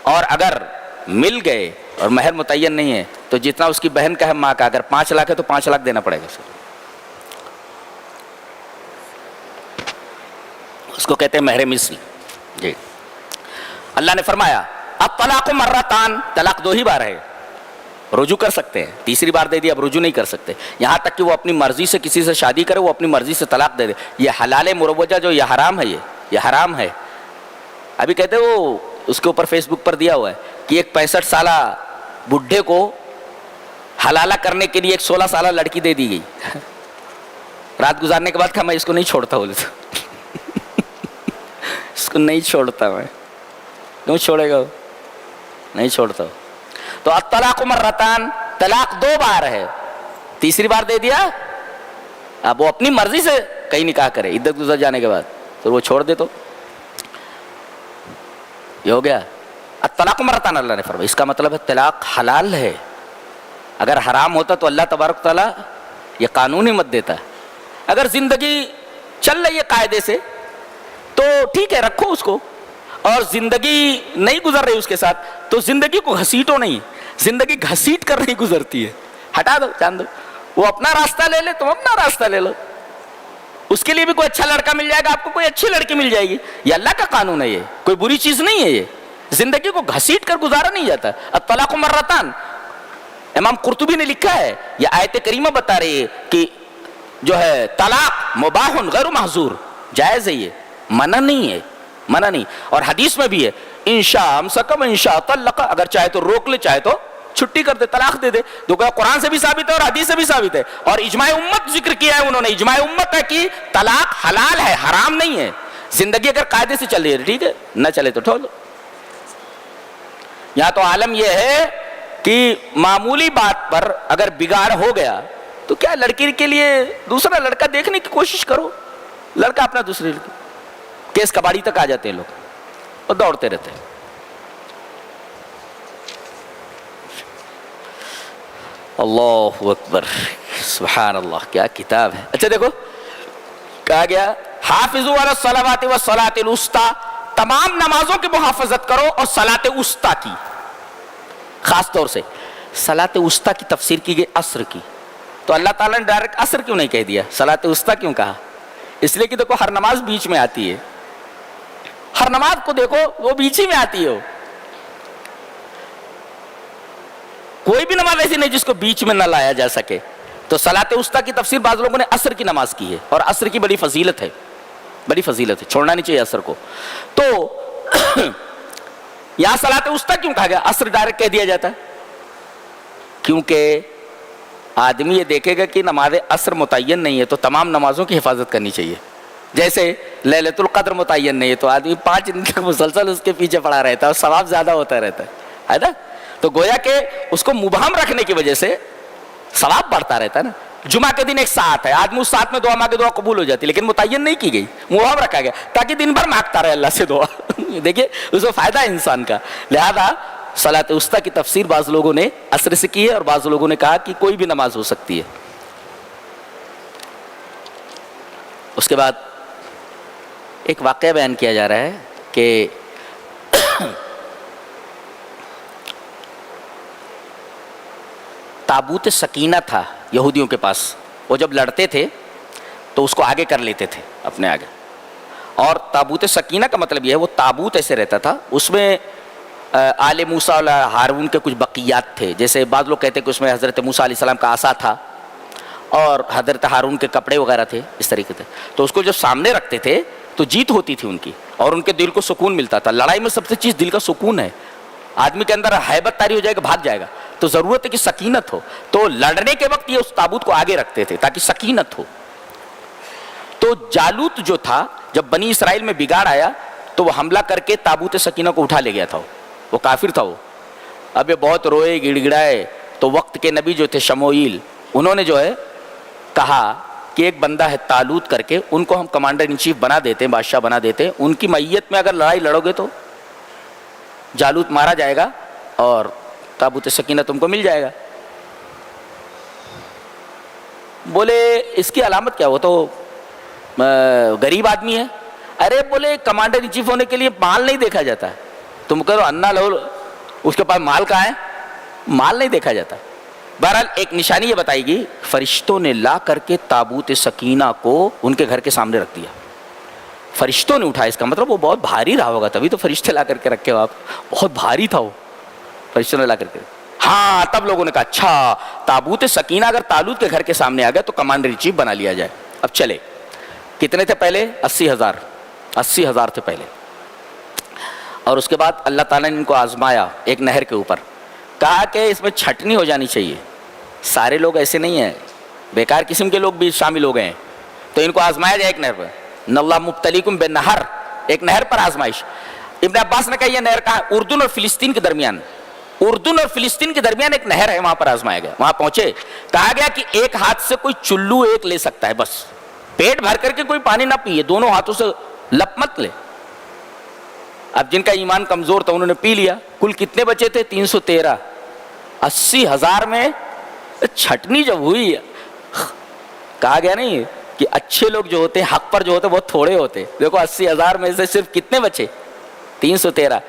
اور اگر مل گئے اور مہر متعین نہیں ہے تو جتنا اس کی بہن کا ہے، ماں کا، اگر 5 لاکھ ہے تو 5 لاکھ دینا پڑے گا اسے. اس کو کہتے ہیں مہر مثل جی. اللہ نے فرمایا اب طلاق مرتان، طلاق 2 ہی بار ہے، رجوع کر سکتے ہیں. تیسری بار دے دیا، اب رجوع نہیں کر سکتے. یہاں تک کہ وہ اپنی مرضی سے کسی سے شادی کرے، وہ اپنی مرضی سے طلاق دے دے. یہ حلال مروجہ جو یہ حرام ہے، یہ حرام ہے. ابھی کہتے وہ اس کے اوپر فیس بک پر دیا ہوا ہے کہ ایک 65 سالہ بڈھے کو حلالہ کرنے کے لیے ایک 16 سالہ لڑکی دے دی گئی. رات گزارنے کے بعد کہا میں اس کو نہیں چھوڑتا. بولے تو اس کو نہیں چھوڑتا. میں کیوں چھوڑے گا؟ نہیں چھوڑتا. تو الطلاق مرتان، طلاق 2 بار ہے. تیسری بار دے دیا، اب وہ اپنی مرضی سے کہیں نکاح کرے عدت گزر جانے کے بعد، تو وہ چھوڑ دے تو یہ ہو گیا. الطلاق مرتان اللہ نے فرمایا. اس کا مطلب ہے طلاق حلال ہے. اگر حرام ہوتا تو اللہ تبارک تعالیٰ یہ قانون ہی مت دیتا. اگر زندگی چل رہی ہے قاعدے سے تو ٹھیک ہے، رکھو اس کو. اور زندگی نہیں گزر رہی اس کے ساتھ تو زندگی کو گھسیٹو نہیں. زندگی گھسیٹ کر نہیں گزرتی ہے، ہٹا دو، جان دو. وہ اپنا راستہ لے لے، تم اپنا راستہ لے لو. اس کے لیے بھی کوئی اچھا لڑکا مل جائے گا، آپ کو کوئی اچھی لڑکی مل جائے گی. یہ اللہ کا قانون ہے، یہ کوئی بری چیز نہیں ہے. یہ زندگی کو گھسیٹ کر گزارا نہیں جاتا. الطلاق مرتان، امام قرطبی نے لکھا ہے، یہ آیت کریمہ بتا رہی ہے کہ جو ہے طلاق مباح غیر محظور، جائز ہے، یہ منع نہیں ہے، منع نہیں. اور حدیث میں بھی ہے انشاء امسک انشاء طلق، اگر چاہے تو روک لے، چاہے تو چھٹی کر دے، طلاق دے دے. تو قرآن سے بھی ثابت ہے اور حدیث سے بھی ثابت ہے. اور اجماع امت ذکر کیا ہے انہوں نے. اجماع امت ہے کہ طلاق حلال ہے، حرام نہیں ہے. زندگی اگر قاعدے سے چل رہی ہے ٹھیک ہے، نہ چلے تو ٹھو لو. یہاں تو عالم یہ ہے کہ معمولی بات پر اگر بگاڑ ہو گیا تو کیا لڑکی کے لیے دوسرا لڑکا دیکھنے کی کوشش کرو. لڑکا اپنا دوسری لڑکی، کیس کباڑی تک آ جاتے ہیں لوگ اور دوڑتے رہتے ہیں. اللہ اکبر، سبحان اللہ، کیا کتاب ہے. اچھا دیکھو کہا گیا حافظوا علی الصلوات والصلاۃ الوسطی، تمام نمازوں کی محافظت کرو اور صلاۃ وسطی کی. خاص طور سے صلاۃ وسطی کی تفسیر کی گئی عصر کی. تو اللہ تعالیٰ نے ڈائریکٹ عصر کیوں نہیں کہہ دیا، صلاۃ وسطی کیوں کہا؟ اس لیے کہ دیکھو ہر نماز بیچ میں آتی ہے. ہر نماز کو دیکھو وہ بیچ ہی میں آتی ہے. کوئی بھی نماز ایسی نہیں جس کو بیچ میں نہ لایا جا سکے. تو صلاۃ وسطیٰ کی تفسیر بعض لوگوں نے عصر کی نماز کی ہے، اور عصر کی بڑی فضیلت ہے، بڑی فضیلت ہے، چھوڑنا نہیں چاہیے عصر کو. تو یہاں صلاۃ وسطیٰ کیوں کہا گیا؟ عصر ڈائریکٹ کہہ دیا جاتا ہے کیونکہ آدمی یہ دیکھے گا کہ نماز عصر متعین نہیں ہے تو تمام نمازوں کی حفاظت کرنی چاہیے. جیسے لیلۃ القدر متعین نہیں ہے تو آدمی 5 دن تک مسلسل اس کے پیچھے پڑا رہتا ہے اور ثواب زیادہ ہوتا رہتا ہے نا. تو گویا کہ اس کو مبہم رکھنے کی وجہ سے ثواب بڑھتا رہتا ہے نا. جمعہ کے دن ایک ساعت ہے، آدمی اس ساعت میں دعا مانگے دعا قبول ہو جاتی، لیکن متعین نہیں کی گئی، مبہم رکھا گیا تاکہ دن بھر مانگتا رہے اللہ سے دعا. دیکھیے اس میں فائدہ ہے انسان کا. لہذا صلاۃ وسطیٰ کی تفسیر بعض لوگوں نے عصر سے کی ہے اور بعض لوگوں نے کہا کہ کوئی بھی نماز ہو سکتی ہے. اس کے بعد ایک واقعہ بیان کیا جا رہا ہے کہ تابوت سکینہ تھا یہودیوں کے پاس، وہ جب لڑتے تھے تو اس کو آگے کر لیتے تھے اپنے آگے. اور تابوت سکینہ کا مطلب یہ ہے وہ تابوت ایسے رہتا تھا، اس میں آل موسیٰ اور ہارون کے کچھ بقیات تھے. جیسے بعض لوگ کہتے ہیں کہ اس میں حضرت موسیٰ علیہ السلام کا عصا تھا اور حضرت ہارون کے کپڑے وغیرہ تھے، اس طریقے سے. تو اس کو جب سامنے رکھتے تھے تو جیت ہوتی تھی ان کی اور ان کے دل کو سکون ملتا تھا. لڑائی میں سب سے چیز دل کا سکون ہے. آدمی کے اندر ہیبت طاری ہو جائے گا، بھاگ جائے گا. تو ضرورت ہے کہ سکینت ہو. تو لڑنے کے وقت یہ اس تابوت کو آگے رکھتے تھے تاکہ سکینت ہو. تو جالوت جو تھا جب بنی اسرائیل میں بگاڑ آیا تو وہ حملہ کر کے تابوت سکینہ کو اٹھا لے گیا تھا. وہ کافر تھا. وہ اب یہ بہت روئے گڑ گڑائے تو وقت کے نبی جو تھے شموئیل، انہوں نے جو ہے کہا کہ ایک بندہ ہے طالوت کر کے، ان کو ہم کمانڈر ان چیف بنا دیتے ہیں، بادشاہ بنا دیتے ہیں. ان کی معیت میں اگر لڑائی لڑو گے تو جالوت مارا جائے گا اور تابوت سکینہ تم کو مل جائے گا. بولے اس کی علامت کیا؟ وہ تو غریب آدمی ہے. ارے بولے کمانڈر ان چیف ہونے کے لیے مال نہیں دیکھا جاتا ہے. تم کرو انا لو، اس کے پاس مال کہاں ہے؟ مال نہیں دیکھا جاتا. بہرحال ایک نشانی یہ بتائی گئی، فرشتوں نے لا کر کے تابوت سکینہ کو ان کے گھر کے سامنے رکھ دیا. فرشتوں نے اٹھایا، اس کا مطلب وہ بہت بھاری رہا ہوگا، تبھی تو فرشتے لا کر کے رکھے ہو آپ. بہت بھاری تھا وہ، فرشتوں نے لا کر کے. ہاں تب لوگوں نے کہا اچھا تابوت سکینہ اگر طالوت کے گھر کے سامنے آ گیا تو کمانڈر ان چیف بنا لیا جائے. اب چلے. کتنے تھے پہلے؟ 80,000 تھے پہلے. اور اس کے بعد اللہ تعالیٰ نے ان کو آزمایا ایک نہر کے اوپر. کہا کہ اس میں چھٹنی ہو جانی چاہیے. سارے لوگ ایسے نہیں ہیں، بیکار قسم کے لوگ بھی شامل ہو گئے ہیں. تو ان کو آزمایا جائے ایک نہر پر. ان اللہ مبتلیکم بنہر، ایک نہر پر آزمائش. ابن عباس نے کہا یہ نہر کہاں؟ اردن اور فلسطین کے درمیان. اردن اور فلسطین کے درمیان ایک نہر ہے، وہاں پر آزمایا گیا. وہاں پہنچے، کہا گیا کہ ایک ہاتھ سے کوئی چلو ایک لے سکتا ہے، بس پیٹ بھر کر کے کوئی پانی نہ پیے، دونوں ہاتھوں سے لپ مت لے. اب جن کا ایمان کمزور تھا انہوں نے پی لیا. کل کتنے بچے تھے؟ 313. 80,000 میں چھٹنی جب ہوئی، کہا گیا نہیں کہ اچھے لوگ جو ہوتے حق پر جو ہوتے بہت تھوڑے ہوتے. دیکھو 80,000 میں سے صرف کتنے بچے؟ 313.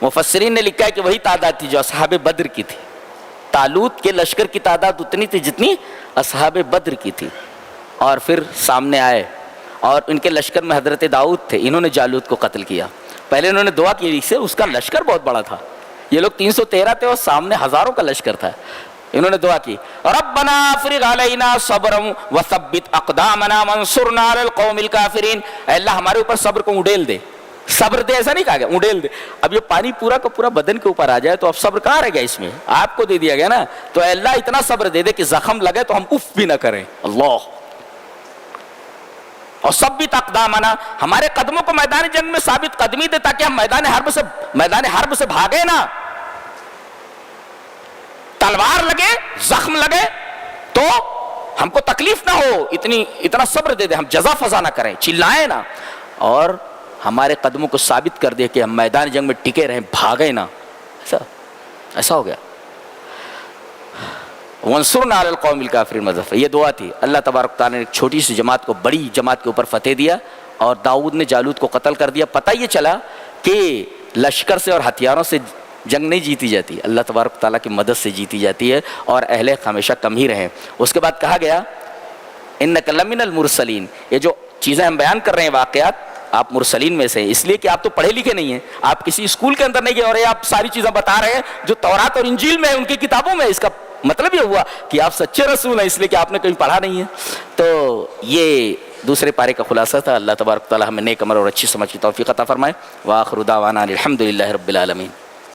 مفسرین نے لکھا ہے کہ وہی تعداد تھی جو اصحاب بدر کی تھی. طالوت کے لشکر کی تعداد اتنی تھی جتنی اصحاب بدر کی تھی. اور پھر سامنے آئے اور ان کے لشکر میں حضرت داؤد تھے. انہوں نے جالوت کو قتل کیا. پہلے انہوں نے دعا کی، سے اس کا لشکر بہت بڑا تھا. یہ لوگ 313 تھے اور سامنے ہزاروں کا لشکر تھا. انہوں نے دعا کی ربنا افرغ علینا صبرا وثبت اقدامنا وانصرنا علی القوم الکافرین. اے اللہ ہمارے اوپر صبر کو اڈیل دے. صبر دے ایسا نہیں کہا گیا، اڈیل دے. اب یہ پانی پورا کا پورا بدن کے اوپر آ جائے تو اب صبر کہاں رہ گیا؟ اس میں آپ کو دے دیا گیا نا. تو اے اللہ اتنا صبر دے دے کہ زخم لگے تو ہم اف بھی نہ کریں. اللہ. اور ثبت اقدامنا، ہمارے قدموں کو میدان جنگ میں ثابت قدمی دے تاکہ ہم میدان حرب سے بھاگے نا. تلوار لگے، زخم لگے تو ہم کو تکلیف نہ ہو، اتنا صبر دے دے، ہم جزا فضا نہ کریں، چلائیں نا، اور ہمارے قدموں کو ثابت کر دے کہ ہم میدان جنگ میں ٹکے رہیں، بھاگے نا. ایسا ہو گیا. وانصرنا علی القوم الکافرین مظفر، یہ دعا تھی. اللہ تبارک تعالیٰ نے ایک چھوٹی سی جماعت کو بڑی جماعت کے اوپر فتح دیا اور داؤد نے جالوت کو قتل کر دیا. پتہ یہ چلا کہ لشکر سے اور ہتھیاروں سے جنگ نہیں جیتی جاتی، اللہ تبارک تعالیٰ کی مدد سے جیتی جاتی ہے، اور اہل ہمیشہ کم ہی رہیں. اس کے بعد کہا گیا انک لمن المرسلین. یہ جو چیزیں ہم بیان کر رہے ہیں واقعات، آپ مرسلین میں سے ہیں، اس لیے کہ آپ تو پڑھے لکھے نہیں ہیں، آپ کسی اسکول کے اندر نہیں گئے اور یہ آپ ساری چیزیں بتا رہے ہیں جو تورات اور انجیل میں ان کی کتابوں میں اس کا مطلب یہ ہوا کہ آپ سچے رسول ہیں، اس لیے کہ آپ نے کہیں پڑھا نہیں ہے. تو یہ دوسرے پارے کا خلاصہ تھا. اللہ تبارک و تعالی ہمیں نیک عمل اور اچھی سمجھ کی توفیق عطا فرمائے. وآخر دعوانا الحمدللہ رب العالمین.